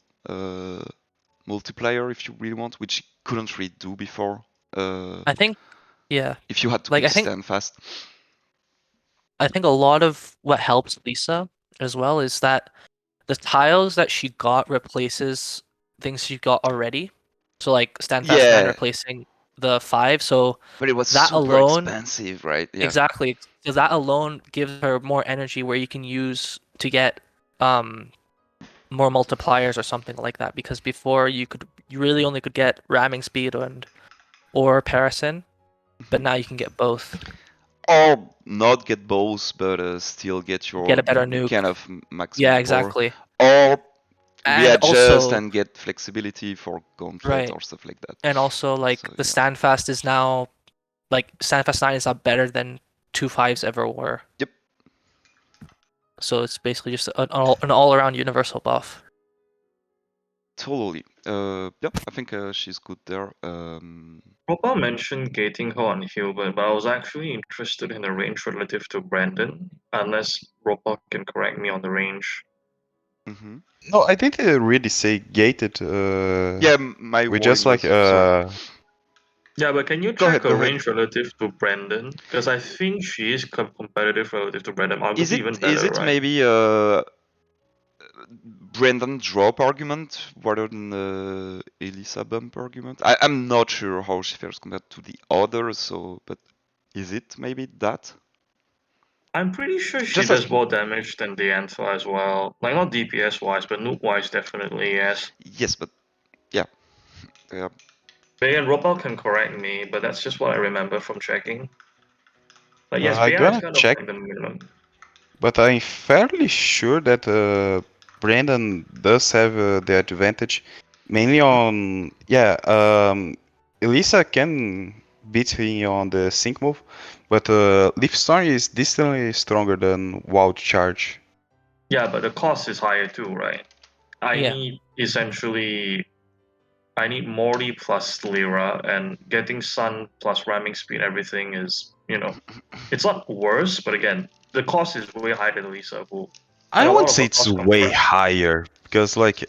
A: multiplier if you really want, which she couldn't really do before.
C: I think, yeah.
A: If you had to
C: Like,
A: pick
C: I think-
A: stand fast.
C: I think a lot of what helps Lisa as well is that the tiles that she got replaces things she got already. So like Standfast 9
A: Yeah,
C: replacing the 5. So
A: but it was
C: that
A: super
C: alone,
A: expensive, right? Yeah.
C: exactly. So that alone gives her more energy where you can use to get more multipliers or something like that. Because before you really only could get ramming speed or Parison, but
A: Mhm.
C: now you can get both.
A: Or not get both, but still get
C: Get
A: your
C: a better nuke.
A: kind of maximum
C: Yeah,
A: core.
C: exactly.
A: Or
C: And
A: readjust
C: also,
A: and get flexibility for gauntlet
C: right.
A: or stuff like that.
C: And also, like,
A: So,
C: the
A: yeah.
C: Standfast is now, like, Standfast 9 is now better than 2.5s ever were.
A: Yep.
C: So it's basically just an all-around universal buff.
A: Totally. Yeah, I think she's good there.
D: Ropalme mentioned gating her on Hilbert, but I was actually interested in the range relative to Brandon, unless Ropalme can correct me on the range.
A: Mm-hmm.
B: No, I didn't really say gated.
A: Yeah, my
B: we
A: wording
B: just like
A: was so.
D: Yeah, but can you
A: Go
D: check
A: ahead,
D: her
A: go ahead.
D: range relative to Brandon? Because I think she is competitive relative to Brandon.
A: Is
D: Arguably even
A: it is
D: better,
A: it
D: right?
A: maybe Brendan drop argument rather than Elisa bump argument? I'm not sure how she fares compared to the others, so but is it maybe that?
D: I'm pretty sure she
A: Just
D: does
A: asking.
D: more damage than the Antler as well. Like, not DPS wise, but nuke wise, definitely, yes.
A: Yes, but yeah. Yeah.
D: Again, Ropal can correct me, but that's just what I remember from checking. Like, yes,
B: I'm
D: BR is
B: gonna
D: kind of
B: check,
D: like the minimum.
B: but I'm fairly sure that Brandon does have the advantage, mainly on Elisa can beat him on the sync move, but Leaf Storm is distantly stronger than Wild Charge.
D: Yeah, but the cost is higher too, right? I
C: Yeah.
D: need essentially I need Morty plus Lyra, and getting Sun plus ramming speed, everything is, it's not worse, but again, the cost is way higher than Lisa,
B: I
D: and a lot
B: won't
D: of
B: say
D: her
B: it's
D: costs come
B: way
D: fresh.
B: higher because like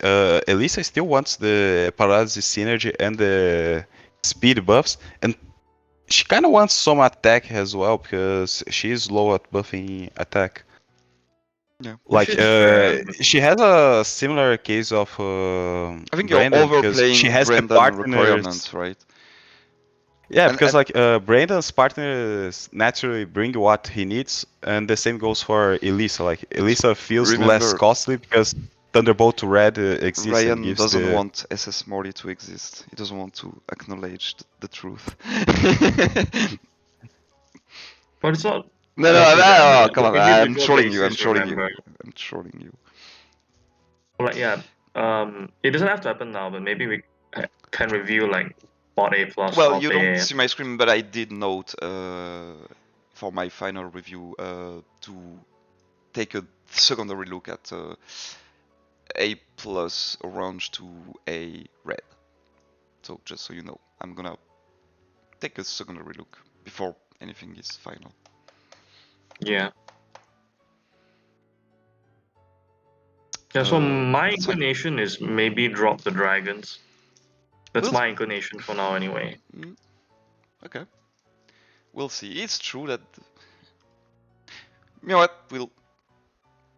B: Elisa still wants the paralysis synergy and the speed buffs, and she kind of wants some attack as well because she is low at buffing attack.
A: Yeah.
D: Which
B: Like
D: is fair.
B: she has a similar case of
A: I think you're
B: Brandon because she
A: overplaying
B: has the
A: Brendan
B: partners.
A: requirements, right?
B: Yeah,
A: And
B: because like Brandon's partners naturally bring what he needs, and the same goes for Elisa. Like Elisa feels less
A: remember,
B: costly because Thunderbolt Red exists and
A: Ryan
B: gives
A: doesn't
B: the.
A: want SS Morty to exist. He doesn't want to acknowledge the truth.
D: But it's not
A: No, no,
D: nothing bad.
A: no,
D: On
A: oh, come
D: an
A: on, I'm
D: individual
A: trolling you, I'm
D: basis,
A: trolling you,
D: remember.
A: I'm trolling you.
D: Like, yeah, it doesn't have to happen now, but maybe we can review like bot A plus,
A: Well,
D: top
A: you don't
D: A.
A: see my screen, but I did note for my final review to take a secondary look at A plus orange to A red. So just so you know, I'm gonna take a secondary look before anything is final.
D: Yeah. Yeah, so my
A: That's fine.
D: inclination is maybe drop the dragons. That's
A: We'll
D: my inclination for now, anyway.
A: okay. We'll see. It's true that you know what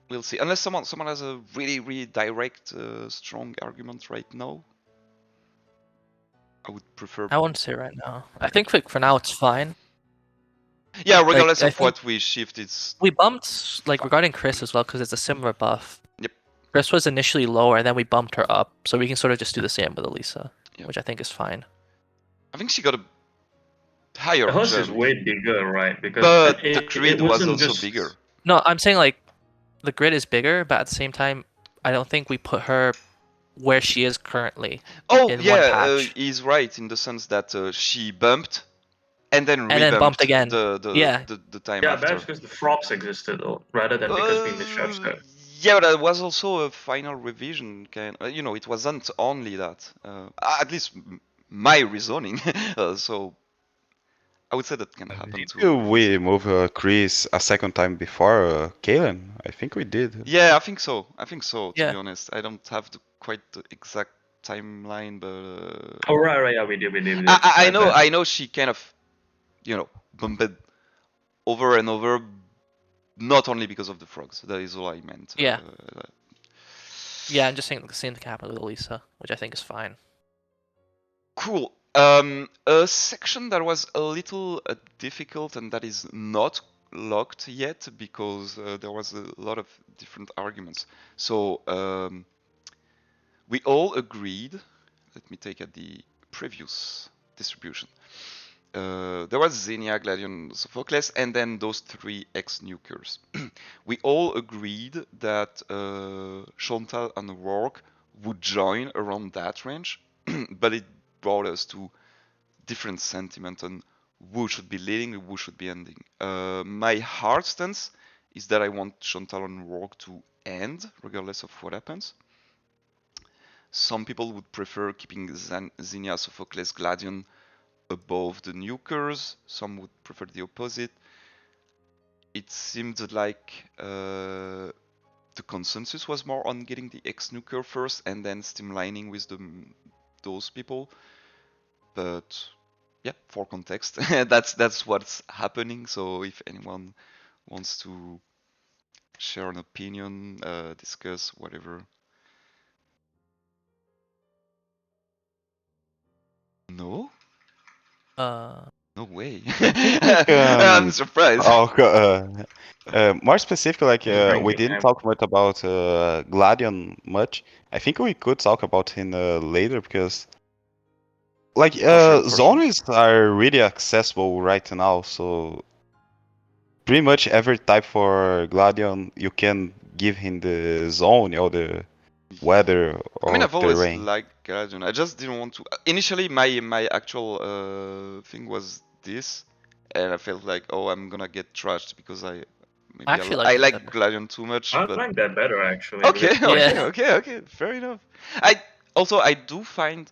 A: we'll see. Unless someone has a really direct, strong argument right now, I would prefer.
C: I wouldn't say right now. I think for now it's fine.
A: Yeah, regardless
C: I
A: of
C: think
A: what we shift, it's
C: we bumped like
A: fine.
C: regarding Chris as well because it's a similar buff.
A: Yep.
C: Chris was initially lower, and then we bumped her up, so we can sort of just do the same with Elisa,
A: Yep.
C: which I think is fine.
A: I think she got a higher
D: Hers is
A: jump,
D: way bigger, right? Because
A: but the
D: it
A: grid was
D: wasn't
A: also
D: just
A: bigger.
C: No, I'm saying like the grid is bigger, but at the same time, I don't think we put her where she is currently
A: Oh
C: in one
A: yeah,
C: patch,
A: he's right in the sense that she bumped and then
C: and then bumped
A: rebumped
C: again.
A: the
C: Yeah,
A: the time
D: yeah,
A: after.
D: perhaps because the frogs existed, though, rather than because we misjudged her.
A: Yeah, but that was also a final revision. You know, it wasn't only that. At least my reasoning. So I would say that can happen
B: Did
A: too.
B: we move Chris a second time before Kalen? I think we did.
A: Yeah, I think so. I think so. To be
C: yeah.
A: honest, I don't have quite the exact timeline, but
D: Oh, right, yeah, we did.
A: I
D: My
A: know.
D: bad.
A: I know she kind of, bumped over and over, not only because of the frogs. That is all I meant.
C: Yeah. Yeah, I'm just saying the same thing happened with Elisa, which I think is fine.
A: Cool. A section that was a little difficult and that is not locked yet because there was a lot of different arguments. So we all agreed. Let me take at the previous distribution. There was Xenia, Gladion, Sophocles, and then those 3 ex-nukers. We all agreed that Chantal and Rourke would join around that range, but it brought us to different sentiment on who should be leading and who should be ending. My hard stance is that I want Chantal and Rourke to end, regardless of what happens. Some people would prefer keeping Xenia, Sophocles, Gladion above the nukers. Some would prefer the opposite. It seemed like the consensus was more on getting the ex-nuker first and then streamlining with those people. But yeah, for context, that's what's happening. So if anyone wants to share an opinion, discuss whatever. No? No way. I'm surprised.
B: More specific, like
D: Just
B: we
D: drinking,
B: didn't
D: I'm-
B: talk much about Gladion much. I think we could talk about him later because, like,
A: For sure.
B: zones are really accessible right now. So pretty much every type for Gladion, you can give him the zone or the weather
A: I mean,
B: or
A: I've always
B: terrain.
A: liked Gladion. I just didn't want to. Initially, my actual thing was this, and I felt like, oh, I'm gonna get trashed because I maybe
C: actually
A: I
C: liked it
A: like
C: better.
A: Gladion too much.
D: I
A: But
D: like that better actually.
A: okay,
D: because, like,
C: Yeah.
A: okay, fair enough. I do find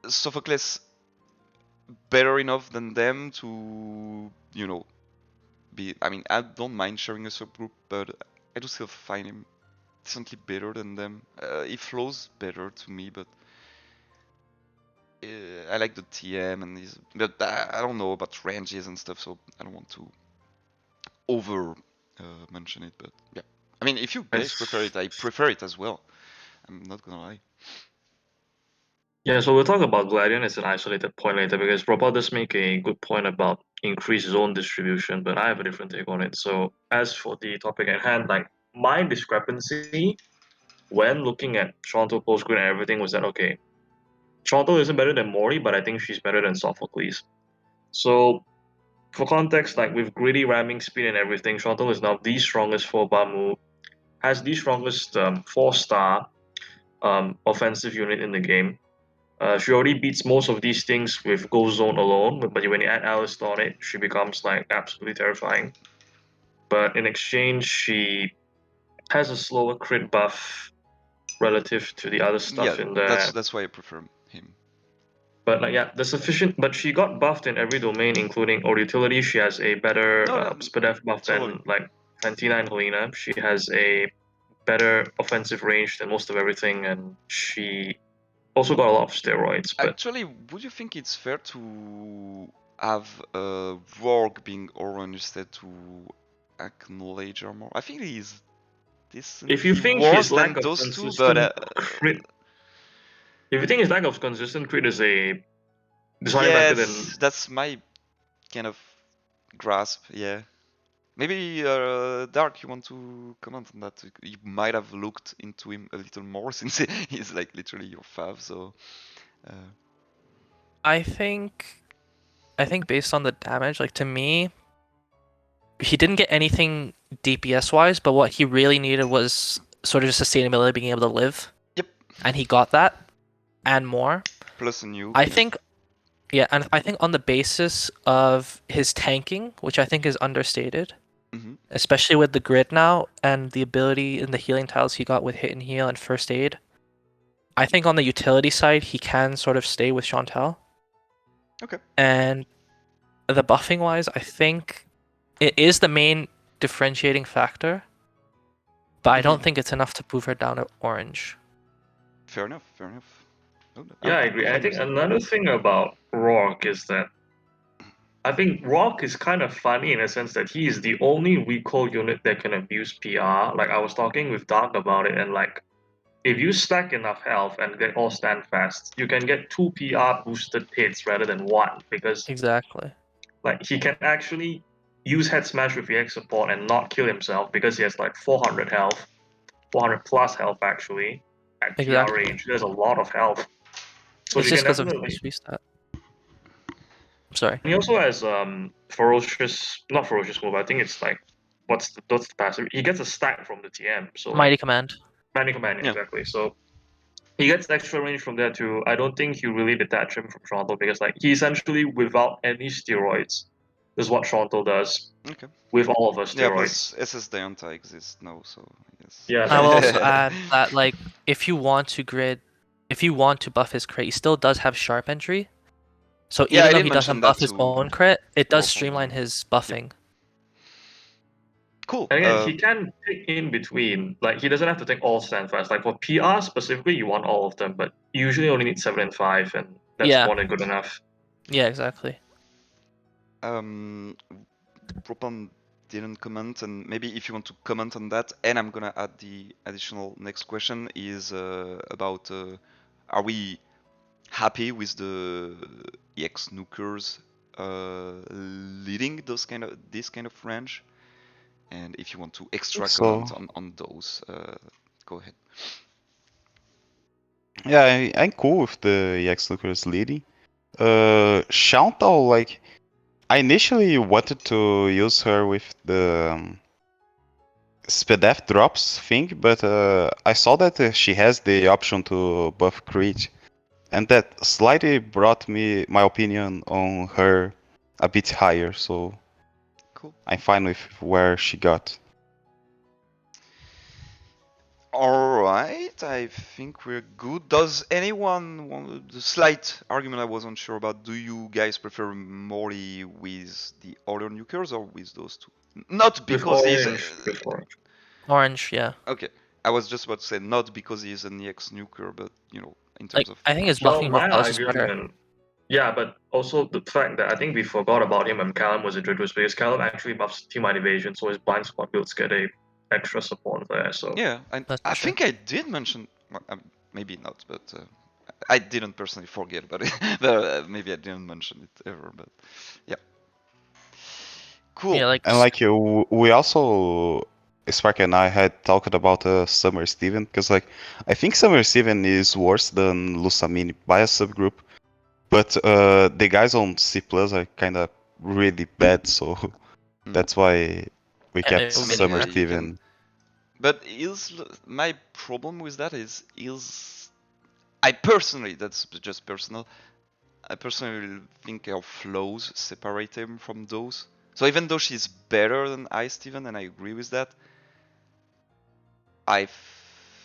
A: Sophocles better enough than them to be. I mean, I don't mind sharing a subgroup, but I do still find him decently better than them. He flows better to me, but I like the TM and these, but I don't know about ranges and stuff, so I don't want to over mention it. But yeah, I mean, if you guys prefer it, I prefer it as well. I'm not gonna lie.
D: Yeah, so we'll talk about Gladion as an isolated point later because Ropal does make a good point about increased zone distribution, but I have a different take on it. So as for the topic at hand, like my discrepancy when looking at Toronto postgrid and everything was that okay, Toronto isn't better than Mori, but I think she's better than Sophocles. So for context, like with greedy ramming speed and everything, Toronto is now the strongest 4-bar move, has the strongest 4-star offensive unit in the game. She already beats most of these things with Ghost Zone alone, but when you add Alice on it, she becomes like absolutely terrifying. But in exchange, she has a slower crit buff relative to the other
A: Yeah,
D: stuff in there.
A: that's why I prefer him.
D: But like yeah, the sufficient. But she got buffed in every domain, including or utility. She has a better
A: No,
D: SPDF buff
A: totally.
D: than like Fantina and Helena. She has a better offensive range than most of everything, and she also got a lot of steroids. But
A: Actually, would you think it's fair to have Rourke being orange instead to acknowledge her more? I think he's
D: if you
A: decently
D: think
A: worse
D: his
A: than
D: lack of
A: those two, but
D: consistent crit, if you think his lack of consistent crit is a deciding factor, then
A: that's my kind of grasp. Yeah, maybe Dark, you want to comment on that? You might have looked into him a little more since he's like literally your fav. So
C: I think based on the damage, like to me, he didn't get anything DPS wise, but what he really needed was sort of sustainability, being able to live.
A: Yep.
C: And he got that and more.
A: Plus a nuke.
C: I think yeah, and I think on the basis of his tanking, which I think is understated, especially with the grid now and the ability and the healing tiles he got with hit and heal and first aid, I think on the utility side he can sort of stay with Chantal.
A: Okay.
C: And the buffing wise, I think it is the main differentiating factor, but I don't think it's enough to move her down to orange.
A: Fair enough. Fair enough.
D: yeah, I
A: I'm
D: agree.
A: fine
D: I think
A: with that.
D: another thing about Rourke is that I think Rock is kind of funny in a sense that he is the only recall unit that can abuse PR. Like I was talking with Dark about it, and like if you stack enough health and get all stand fast, you can get 2 PR boosted hits rather than 1 because
C: Exactly.
D: like he can actually use head smash with EX support and not kill himself because he has like 400 health, 400 plus health actually at PR
C: Exactly.
D: range. There's a lot of health, so
C: It's
D: he
C: just
D: can
C: because of
D: definitely.
C: sweet stat. Sorry.
D: He also has ferocious, not ferocious move. I think it's like what's the passive? He gets a stack from the TM, so
C: Mighty
D: like
C: command.
D: Mighty Command
A: Yeah.
D: exactly. So he gets extra range from there too. I don't think you really detach him from Toronto because like he essentially without any steroids. This is what Toronto does
A: Okay.
D: with all of us
A: Yeah,
D: steroids.
A: plus SS Deonta exists now, so I guess.
D: Yeah.
C: I will also add that like if you want to buff his crit, he still does have sharp entry. So
A: Yeah, I
C: even though
A: did
C: he
A: mention
C: doesn't
A: that
C: buff his
A: to
C: own crit, it does
A: Ropalme.
C: streamline his buffing.
A: Cool.
D: And again, he can pick in between. Like he doesn't have to take all stand fast. Like for PR specifically, you want all of them, but you usually only need 7 and 5, and that's
C: Yeah.
D: more than good enough.
C: Yeah, exactly.
A: Ropalme didn't comment, and maybe if you want to comment on that, and I'm gonna add the additional next question is about are we happy with the EX nukers leading this kind of range? And if you want to extra comment on those, go ahead.
B: Yeah, I'm cool with the EX Lookers leading. Chantal, like, I initially wanted to use her with the Spedef drops thing, but I saw that she has the option to buff crit, and that slightly brought me my opinion on her a bit higher, so
A: Cool.
B: I'm fine with where she got.
A: Alright, I think we're good. Does anyone want the slight argument I wasn't sure about? Do you guys prefer Morty with the other nukers or with those two? Not
D: With
A: because he's
D: orange, with orange.
C: Orange, yeah.
A: okay. I was just about to say not because he's an EX nuker, but you know, in
C: Like
A: terms of
C: I think his
A: punch.
C: buffing
D: Well, my
C: profile is just better.
D: argument, yeah, but also the fact that I think we forgot about him when Callum was introduced because Callum actually buffs team mind evasion, so his blind spot builds get a extra support there. So
A: Yeah,
C: That's
A: I
C: true.
A: think I did mention, well, maybe not, but I didn't personally forget about it. But, maybe I didn't mention it ever, but yeah. Cool.
C: Yeah, like
B: And like we also, Spark and I had talked about Summer Steven, because like I think Summer Steven is worse than Lusamine by a subgroup, but the guys on C Plus are kind of really bad, so that's why we
C: Yeah,
B: kept
C: it would be
B: Summer
C: bad.
B: Steven.
A: But my problem with that is I personally, that's just personal. I personally think her flows separate him from those. So even though she's better than I, Steven, and I agree with that, I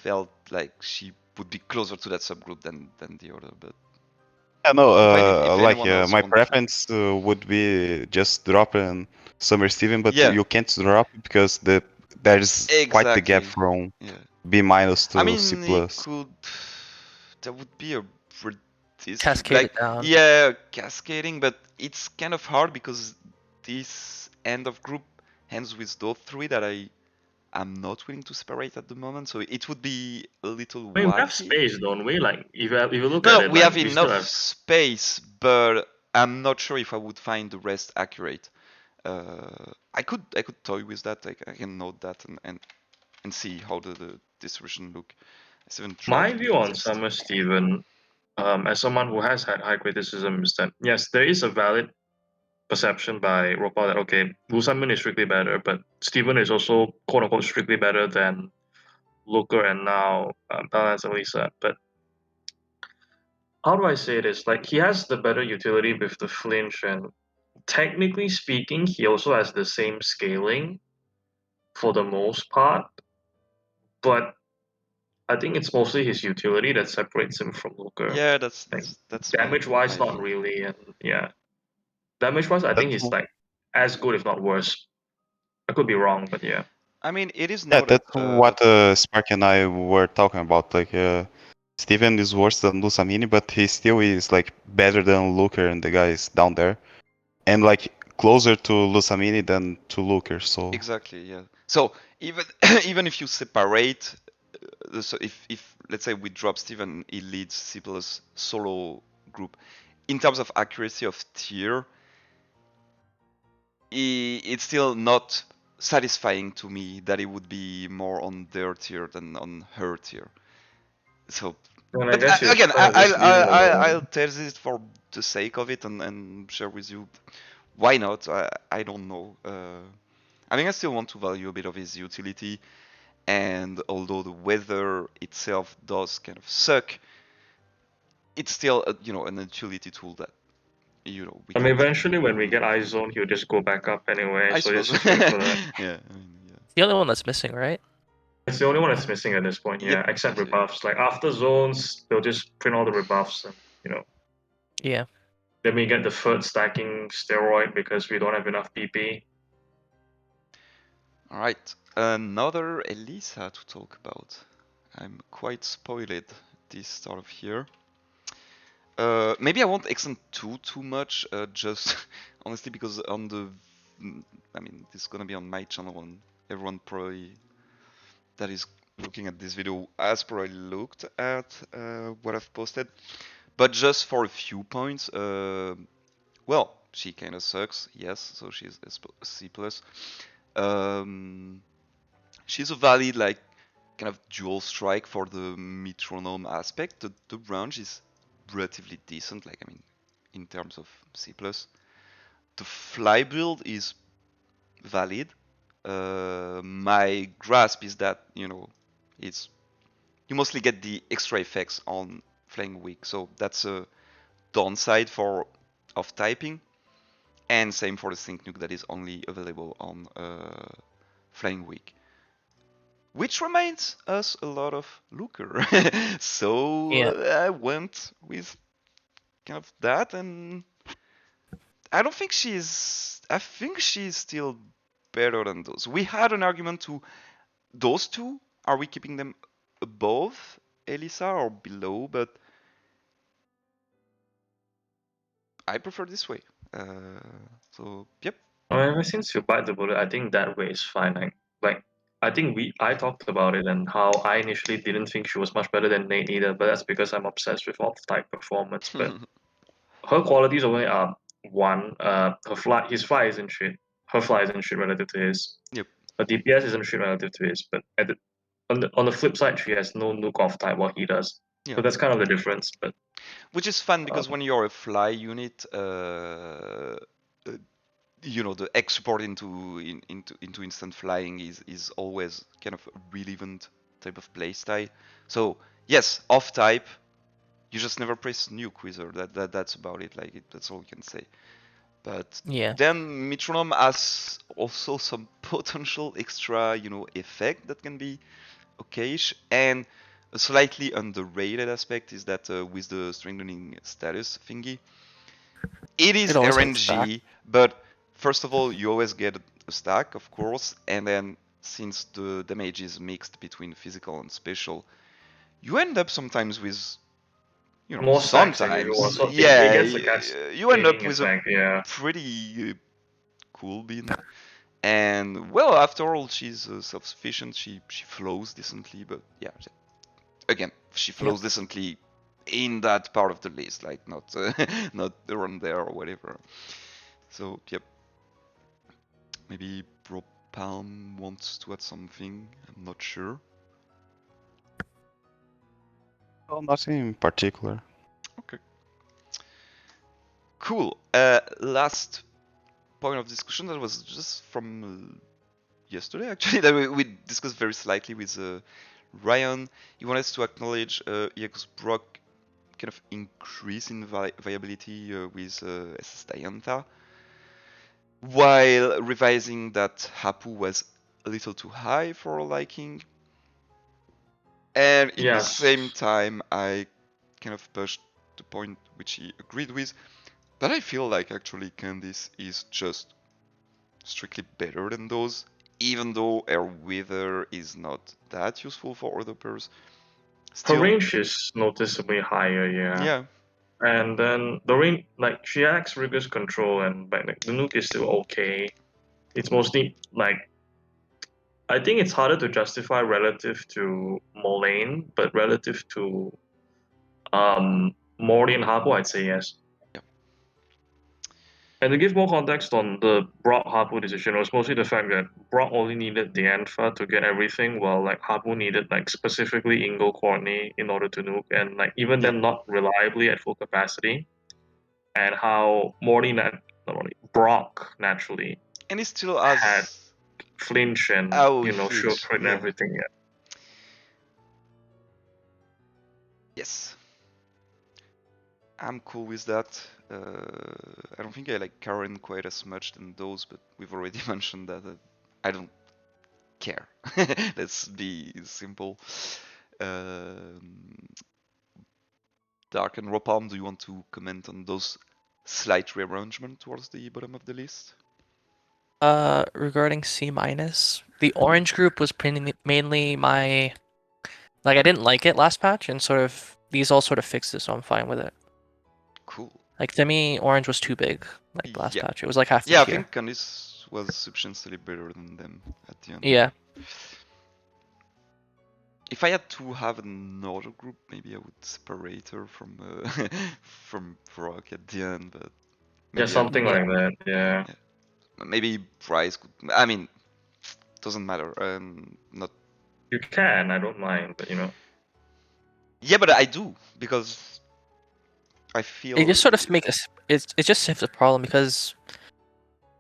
A: felt like she would be closer to that subgroup than the other. But
B: Yeah, no,
A: if
B: like
A: anyone else
B: my
A: want to-
B: preference would be just dropping Summer Steven, but
A: Yeah.
B: you can't drop because there's quite the gap
A: Exactly.
B: from
A: Yeah.
B: B minus to
A: I mean,
B: C
A: it
B: plus.
A: could. That would be a
C: Cascade it down.
A: Yeah, cascading, but it's kind of hard because this end of group ends with those three that I'm not willing to separate at the moment. So it would be a little
D: I mean, we have
A: wacky.
D: space, don't we? Like if you look
A: No,
D: at it,
A: we
D: like,
A: have
D: we still
A: enough
D: have.
A: space, but I'm not sure if I would find the rest accurate. I could toy with that. I can note that and see how the distribution look. I haven't tried
D: My
A: to
D: view on
A: test.
D: Summer Steven, as someone who has had high criticism, is that yes, there is a valid perception by Ropal that okay, Lusamin is strictly better, but Steven is also quote unquote strictly better than Looker and now Balance and Lisa. But how do I say this? Like he has the better utility with the flinch, and technically speaking, he also has the same scaling for the most part. But I think it's mostly his utility that separates him from Looker.
A: Yeah,
D: Like
A: that's
D: damage wise,
A: my
D: not
A: view.
D: really, and yeah, damage wise, I think
B: That's
D: he's like as good if not worse. I could be wrong, but yeah.
A: I mean, it is
B: Yeah,
A: not
B: that's what Spark and I were talking about. Like, Steven is worse than Lusamini, but he still is like better than Looker and the guys down there. and like closer to Lusamini than to Looker. So
A: Exactly, yeah. So even even if you separate, so if let's say we drop Steven, he leads C plus solo group. In terms of accuracy of tier, it's still not satisfying to me that it would be more on their tier than on her tier. So,
D: And I
A: but
D: guess you're
A: again,
D: kind of just leaving
A: I'll
D: alone.
A: test it for the sake of it and share with you. Why not? I don't know. I mean, I still want to value a bit of his utility, and although the weather itself does kind of suck, it's still an utility tool that we
D: I mean,
A: can.
D: eventually when we get Ice Zone, he'll just go back up anyway.
A: I
D: So
A: suppose.
D: just wait for that.
A: Yeah, I mean, yeah.
C: The only one that's missing, right?
D: It's the only one that's missing at this point,
A: Yep.
D: yeah, except
A: Okay.
D: rebuffs. Like after zones, they'll just print all the rebuffs and
C: Yeah.
D: then we get the third stacking steroid because we don't have enough PP.
A: All right. Another Elisa to talk about. I'm quite spoiled this start of here. Maybe I won't extend too much, just honestly because I mean, this is gonna be on my channel and everyone probably that is looking at this video has probably looked at what I've posted. But just for a few points, well, she kind of sucks, yes, so she's a C+. She's a valid, like, kind of dual strike for the metronome aspect. The range is relatively decent, like, I mean, in terms of C+. The fly build is valid. My grasp is that, it's you mostly get the extra effects on flying weak, so that's a downside for off typing, and same for the sync nuke that is only available on flying weak, which reminds us a lot of Looker. So
C: Yeah.
A: I went with kind of that, and I don't think I think she's still better than those. We had an argument to those two. Are we keeping them above Elisa or below? But I prefer this way. So yep.
D: Ever since you bite the bullet, I think that way is fine. Like I think I talked about it and how I initially didn't think she was much better than Nate either, but that's because I'm obsessed with off-type performance. But her qualities only are one, his fly isn't shit. Her fly isn't shit relative to his.
A: Yep.
D: Her DPS isn't shit relative to his. But on the flip side, she has no nuke off type while he does.
A: Yeah.
D: So that's kind of the difference. But
A: which is fun because when you're a fly unit, the export into instant flying is always kind of a relevant type of playstyle. So yes, off type, you just never press nuke wizard. That's about it. Like that's all you can say. But
C: Yeah.
A: then metronome has also some potential extra, effect that can be okayish. And a slightly underrated aspect is that with the strengthening status thingy, it is
C: It always has a stack.
A: RNG, but first of all, you always get a stack, of course, and then since the damage is mixed between physical and special, you end up sometimes with,
D: more stacks than usual.
A: sometimes,
D: So it
A: yeah,
D: gets a
A: you end up
D: cascading
A: with a
D: effect. Yeah.
A: pretty cool bin. And well, after all, she's self-sufficient. She flows decently, but yeah, again, she flows decently in that part of the list, like not not around there or whatever. So yep, maybe Ropalme wants to add something. I'm not sure.
B: well, nothing in particular.
A: Okay. Cool. Last point of discussion that was just from yesterday, actually, that we discussed very slightly with Rion. He wanted us to acknowledge EX Brock kind of increase in viability with SS Diantha, while revising that Hapu was a little too high for our liking. And in the
D: Yes.
A: same time, I kind of pushed the point which he agreed with, that I feel like actually Candice is just strictly better than those, even though her wither is not that useful for other pairs.
D: Her
A: Still,
D: range is noticeably higher. Yeah.
A: yeah.
D: And then Doreen, like she acts rigorous control, and like the nuke is still okay. It's mostly like I think it's harder to justify relative to Mullane, but relative to Morty and Harpo, I'd say yes.
A: Yeah.
D: And to give more context on the Brock Harpo decision, it was mostly the fact that Brock only needed the Alpha to get everything, while like Harpo needed like specifically Ingo Courtney in order to nuke, and like even
A: Yeah.
D: then not reliably at full capacity. And how Brock naturally
A: And he still
D: had
A: has
D: flinch and
A: how he
D: shield
A: feels.
D: crit and
A: Yeah.
D: everything. Yeah.
A: Yes. I'm cool with that. I don't think I like Karen quite as much than those, but we've already mentioned that I don't care. Let's be simple. Dark and Ropalme, do you want to comment on those slight rearrangement towards the bottom of the list?
C: Regarding C minus, the orange group was mainly my like I didn't like it last patch, and sort of these all sort of fixed it, so I'm fine with it.
A: Cool.
C: Like to me, orange was too big. Like last
A: Yeah.
C: patch, it was like half the
A: Yeah, I
C: tier.
A: think Candice was substantially better than them at the end.
C: Yeah.
A: If I had to have another group, maybe I would separate her from from Brock at the end, but
D: Yeah,
A: maybe
D: something like that. Yeah.
A: maybe Price could. I mean, doesn't matter. Not.
D: You can, I don't mind, but
A: Yeah, but I do because I feel
C: It just sort of makes it just saves a problem because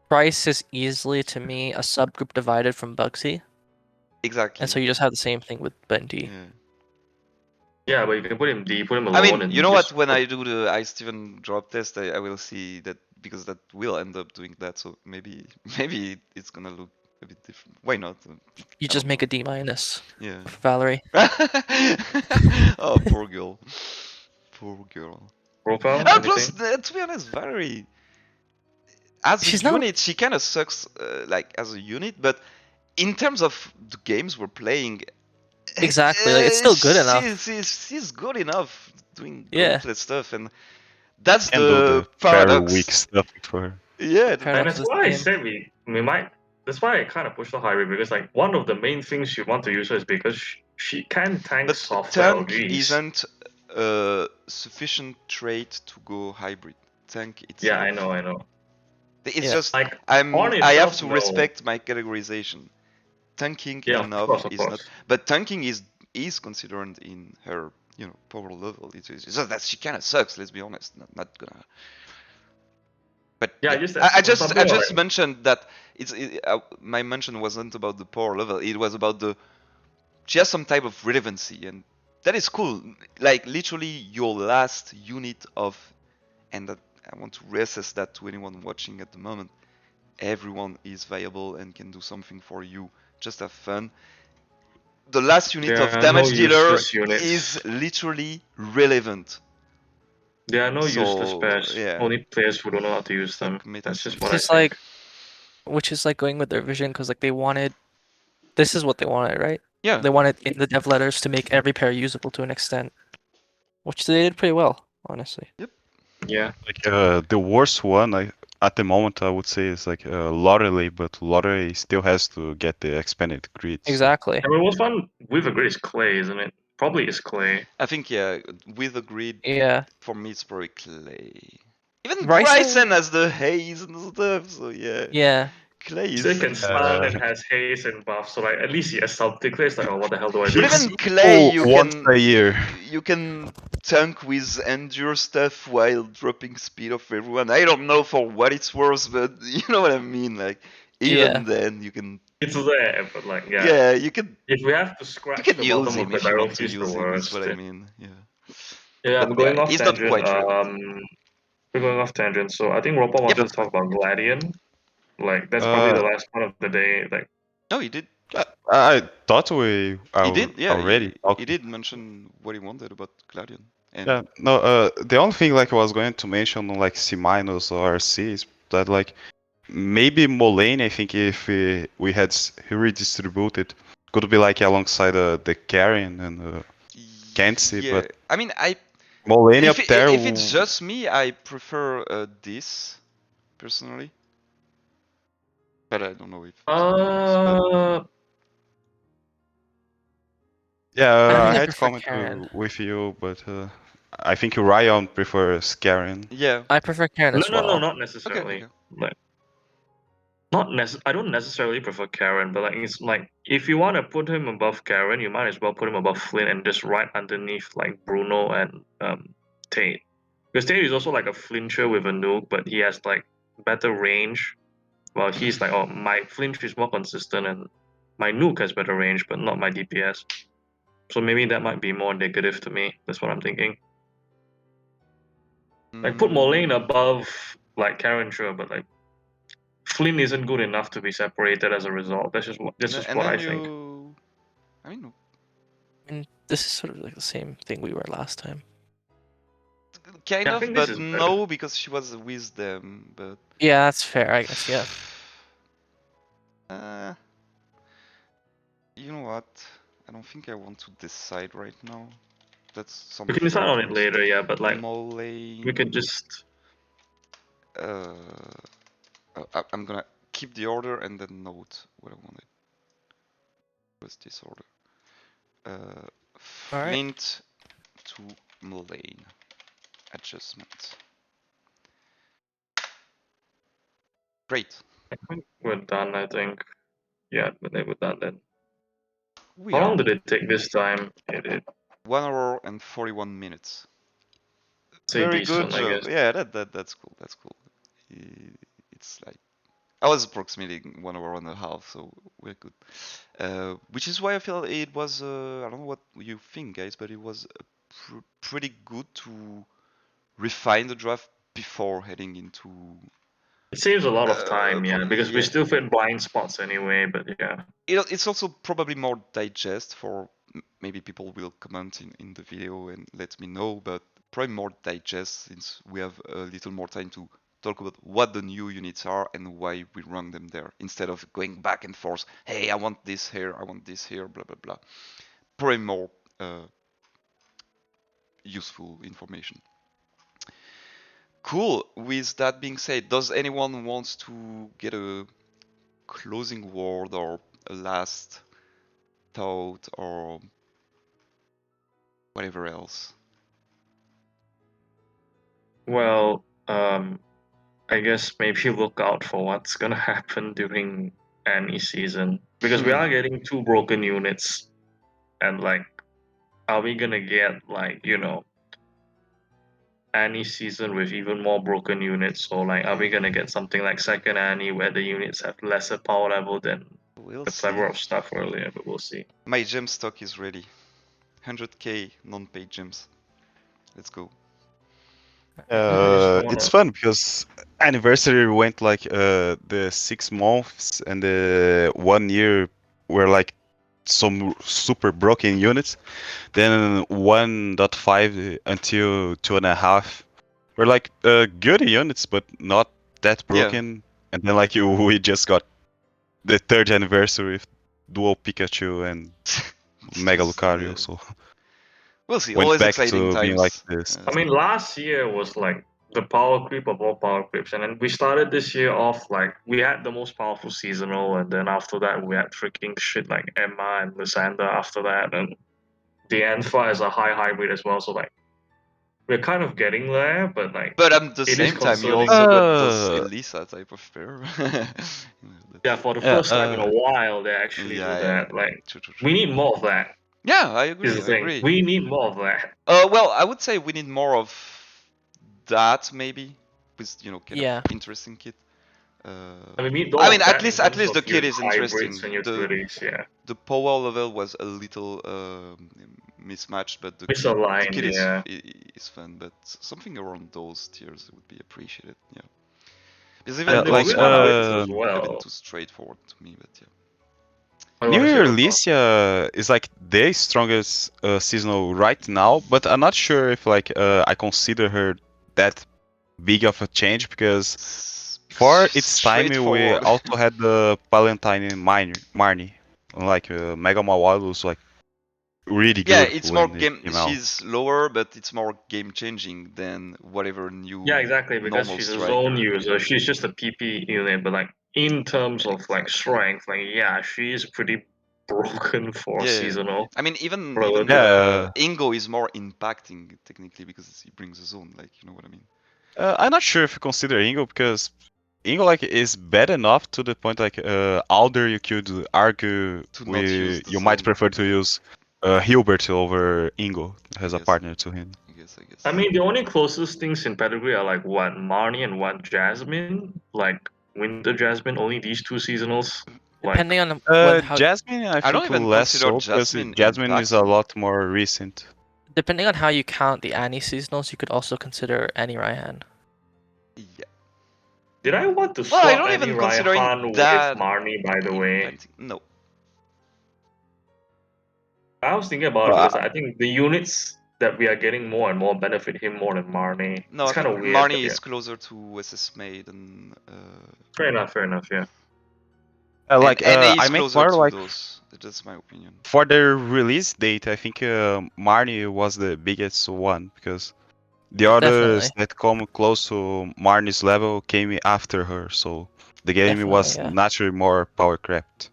C: Price is easily to me a subgroup divided from Bugsy,
A: exactly.
C: and so you just have the same thing with Ben D.
A: Yeah.
D: Yeah, but you can put him D, put him alone,
A: I mean,
D: and
A: you know
D: just
A: what? When I do the Steven drop test, I will see that because that will end up doing that. So maybe it's gonna look a bit different. Why not?
C: You
A: I
C: just
A: don't
C: make
A: know.
C: a D minus
A: Yeah.
C: for Valerie.
A: Oh, poor girl. Poor girl.
D: profile.
A: And plus,
D: Anything?
A: to be honest, Valerie, as
C: She's
A: a
C: not
A: unit, she kind of sucks, like as a unit. But in terms of the games we're playing,
C: exactly like it's still good enough.
A: she's good enough doing
C: Yeah.
A: gauntlet stuff, and that's
B: And do
A: the
B: the very
A: paradox.
B: weak stuff for her.
A: Yeah,
D: And
C: Paradox
D: that's
C: is
D: why I
C: the same.
D: said we might. That's why I kind of pushed the hybrid because like one of the main things you want to use her is because she can tank
A: but
D: softer
A: tank
D: LGs.
A: isn't a sufficient trait to go hybrid. Tank itself.
D: Yeah, I know.
A: It's
C: Yeah.
A: just
D: Like
A: I
D: on
A: have
D: itself,
A: to
D: no.
A: respect my categorization. Tanking
D: Yeah, of
A: enough
D: course,
A: is not, but tanking is considered in her power level. It's just that she kind of sucks. Let's be honest. Not gonna. But
D: Yeah,
A: yeah, I just
D: something like
A: mentioned that my mention wasn't about the power level. It was about the she has some type of relevancy, and that is cool. Like literally your last unit of, and that I want to reassess that to anyone watching at the moment. Everyone is viable and can do something for you. Just have fun. The last unit
D: there
A: of
D: are
A: damage
D: no
A: dealer
D: useless units.
A: is literally relevant.
D: There are no useless
A: So
D: pairs.
A: yeah,
D: Only players who don't know how to use
A: it's
D: them.
A: like meta
D: That's just
A: sense.
D: what I
C: It's
D: think.
C: which is like going with their vision because like they wanted this is what they wanted, right?
A: Yeah,
C: They wanted in the dev letters to make every pair usable to an extent, which they did pretty well, honestly.
D: Yeah.
B: Like the worst one at the moment I would say is like Lottery, but Lottery still has to get the expanded grid. so-
C: Exactly.
D: I mean, what's fun with a grid is Clay, isn't it? Probably is Clay.
A: I think with the grid
C: Yeah.
A: for me it's probably Clay. Even
C: Bryson-
A: Bryson has the haze and stuff, so yeah.
C: Yeah.
A: Clay
D: Still
A: is.
D: can stun and has haste and buff, so like at least he has something. Clay's like, oh, what the hell do I do?
A: But
B: He's
A: even Clay, you
B: once
A: can
B: a year.
A: you can tank with endure stuff while dropping speed of everyone. I don't know for what it's worth, but you know what I mean. Like even
C: Yeah.
A: then, you can.
D: It's there, but like, yeah.
A: Yeah, you can.
D: If we have to
A: You
D: scratch
A: can
D: the
A: use
D: bottom of
A: him
D: the
A: if you
D: barrel,
A: want to
D: he's the
A: use him. Is
D: worst.
A: what I mean. Yeah.
D: Yeah,
A: But
D: I'm going
A: yeah,
D: off
A: he's not
D: tangent.
A: quite relevant.
D: We're going off tangent. So I think Ropa
A: Yeah,
D: wanted
A: but
D: to talk about Gladian. Like that's probably the last part of the day. Like
A: no, he did.
B: I thought we
A: He did. Yeah,
B: already
A: he did mention what he wanted about Gladian. And
B: Yeah, no, the only thing like I was going to mention on like C minus or C is that like maybe Mullane, I think if we had redistributed, could be like alongside the Karen and Kenzie,
A: yeah,
B: but
A: I mean,
B: Mullaney up
A: If,
B: there.
A: if it's just me, I prefer this personally. But I don't know if.
B: Yeah,
C: I
B: I
C: think I
B: had
C: prefer
B: comment
C: Karen.
B: with you, but I think Rion prefers Karen.
A: Yeah.
C: I prefer Karen as well.
D: No, not
A: Okay.
D: necessarily.
A: Okay.
D: Like, I don't necessarily prefer Karen, but like it's like if you want to put him above Karen, you might as well put him above Flynn and just right underneath like Bruno and Tate. Because Tate is also like a flincher with a nuke, but he has like better range. Well, he's like, oh, my flinch is more consistent, and my nuke has better range, but not my DPS. So maybe that might be more negative to me. That's what I'm thinking. Like put Moline above like Karen, sure, but like Flynn isn't good enough to be separated as a result. That's just
A: And
D: what
A: then
D: I think.
A: you. I mean,
C: I mean, this is sort of like the same thing we were last time.
A: kind
D: Yeah, I
A: of,
D: think this
A: but
D: is better.
A: no, because she was with them. But
C: Yeah, that's fair, I guess, yeah.
A: You know what? I don't think I want to decide right now. That's some
D: We can decide on it
A: first.
D: later, yeah, but like
A: Mulane.
D: we could just
A: I'm gonna keep the order and then note what I wanted. Was this order?
C: Alright.
A: Flint to Mulane. Adjustment. Great.
D: I think we're done, I think. Yeah, but they were done then.
A: We
D: How
A: are
D: long did it take this time? It
A: 1 hour and 41 minutes.
D: say
A: Very good
D: decent, I
A: job.
D: guess.
A: Yeah, that's cool. That's cool. It's like I was approximating 1 hour and a half, so we're good. Which is why I feel it was. I don't know what you think, guys, but it was pretty good to refine the draft before heading into.
D: It saves a lot of time, yeah, because we
A: yeah.
D: still fit blind spots anyway, but yeah.
A: It's also probably more digest for maybe people will comment in the video and let me know, but probably more digest since we have a little more time to talk about what the new units are and why we run them there instead of going back and forth. Hey, I want this here, I want this here, blah blah blah. Probably more useful information. Cool. With that being said, does anyone wants to get a closing word or a last thought or whatever else?
D: Well, I guess maybe look out for what's gonna happen during any season because we are getting 2 broken units, and like, are we gonna get like any season with even more broken units, or like, are we gonna get something like second Annie where the units have lesser power level than
A: We'll
D: the
A: see.
D: plethora of stuff earlier? But we'll see.
A: My gem stock is ready. 100k non-paid gems. Let's go.
B: It's fun because anniversary went like the 6 months and the 1 year were like some super broken units. Then 1.5 until 2.5 were like good units, but not that broken. And then like we just got the 3rd anniversary with dual Pikachu and Mega Lucario, so
A: we'll see.
B: went
A: Always
B: back
A: exciting
B: to
A: times.
B: being like this.
D: I mean, last year was like the power creep of all power creeps, and then we started this year off like we had the most powerful seasonal, and then after that we had freaking shit like Emma and Lysandra after that, and the Antha is a high hybrid as well. So like we're kind of getting there, but like
A: But at the
D: it is
A: same time, you
D: concerning.
A: also got those Elisa type of pair.
D: Yeah, for the first time in a while, they actually do that. Like
A: True, true,
D: we
A: true.
D: need more of that.
A: Yeah, I
D: Is
A: agree.
D: the
A: I
D: thing.
A: agree.
D: We need more of that.
A: Well, I would say we need more of that maybe with kind
C: Yeah.
A: of interesting kit.
D: I mean,
A: at least the kit is interesting.
D: And utilities, yeah.
A: The power level was a little mismatched, but the
D: Misaligned,
A: kit
D: yeah.
A: is fun. But something around those tiers would be appreciated. Yeah, because
D: And
A: even
D: the
A: those
D: win
A: one are
D: rates as
A: a
D: well.
A: bit too straightforward to me. But yeah.
D: What do you
B: New
D: wanna say,
B: Year
D: Ropalme?
B: Alicia is like the strongest seasonal right now, but I'm not sure if like I consider her that big of a change because for its time we
A: Straightforward.
B: also had the Palantine Marnie, like Mega Mawile was like really
A: Yeah,
B: good
A: it's more
B: when it
A: game.
B: came out.
A: She's lower, but it's more game changing than whatever new
D: Yeah, exactly. Because
A: normal
D: she's a zone
A: striker.
D: user. She's just a PP unit, but like in terms of like
A: Exactly.
D: strength, like yeah, she is pretty broken for
A: Yeah.
D: seasonal.
A: I mean, even
D: Relative.
B: Yeah.
A: Ingo is more impacting technically because he brings a zone. Like, you know what I mean?
B: I'm not sure if you consider Ingo because Ingo like is bad enough to the point like Alder you could argue
A: To not use the
B: you might
A: zone.
B: prefer to use Hilbert over Ingo as a
A: guess.
B: partner to him.
A: I guess.
D: I mean, the only closest things in pedigree are like what Marnie and what Jasmine, like Winter Jasmine. Only these two seasonals. Like
C: Depending on whether how
B: Jasmine I
A: I don't
B: think
A: even
B: less
A: consider
B: so because
A: Jasmine
B: Jasmine is a
A: impacting.
B: lot more recent.
C: depending on how you count the Annie seasonals, you could also consider Annie Raihan.
A: Yeah.
D: did I want to
A: Well, I
D: swap
A: don't
D: Annie
A: even considering
D: Raihan with
A: that
D: Marnie? By the way,
A: impacting. No.
D: I was thinking about it because I think the units that we are getting more and more benefit him more than Marnie.
A: No,
D: It's
A: I
D: kind
A: think
D: of weird. But
A: Marnie
D: yeah.
A: is closer to SS May than
D: Fair enough. Fair enough. Yeah.
B: Like
A: and NA
B: I
A: is
B: meant
A: closer
B: more
A: to
B: like
A: those. That's my opinion.
B: for their release date, I think Marnie was the biggest one because the others
C: Definitely.
B: that come close to Marnie's level came after her, so the game
C: Definitely,
B: was
C: yeah.
B: naturally more power crept.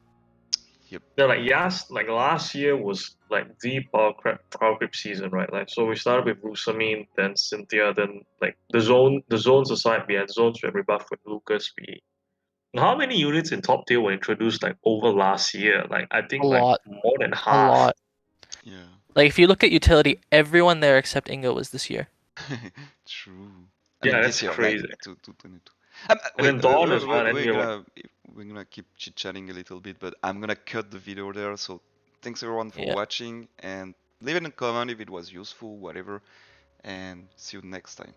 A: Yep.
D: Yeah, like yes, like last year was like the power creep season, right? Like so we started with Rusamine, then Cynthia, then like the zones aside, we had zones where we buffed with Lucas. How many units in top tier were introduced like over last year? Like I think
C: A
D: like
C: lot.
D: more than
C: A
D: half.
C: lot.
A: Yeah.
C: Like if you look at utility, everyone there except Ingo was this year.
A: True. I
D: Yeah,
A: mean,
D: that's
A: this year, like
D: crazy.
A: 2022.
D: And
A: Wait,
D: then Dawn as well, and
A: we're gonna keep chit chatting a little bit, but I'm gonna cut the video there. So thanks everyone for
C: Yeah.
A: watching, and leave it in a comment if it was useful, whatever, and see you next time.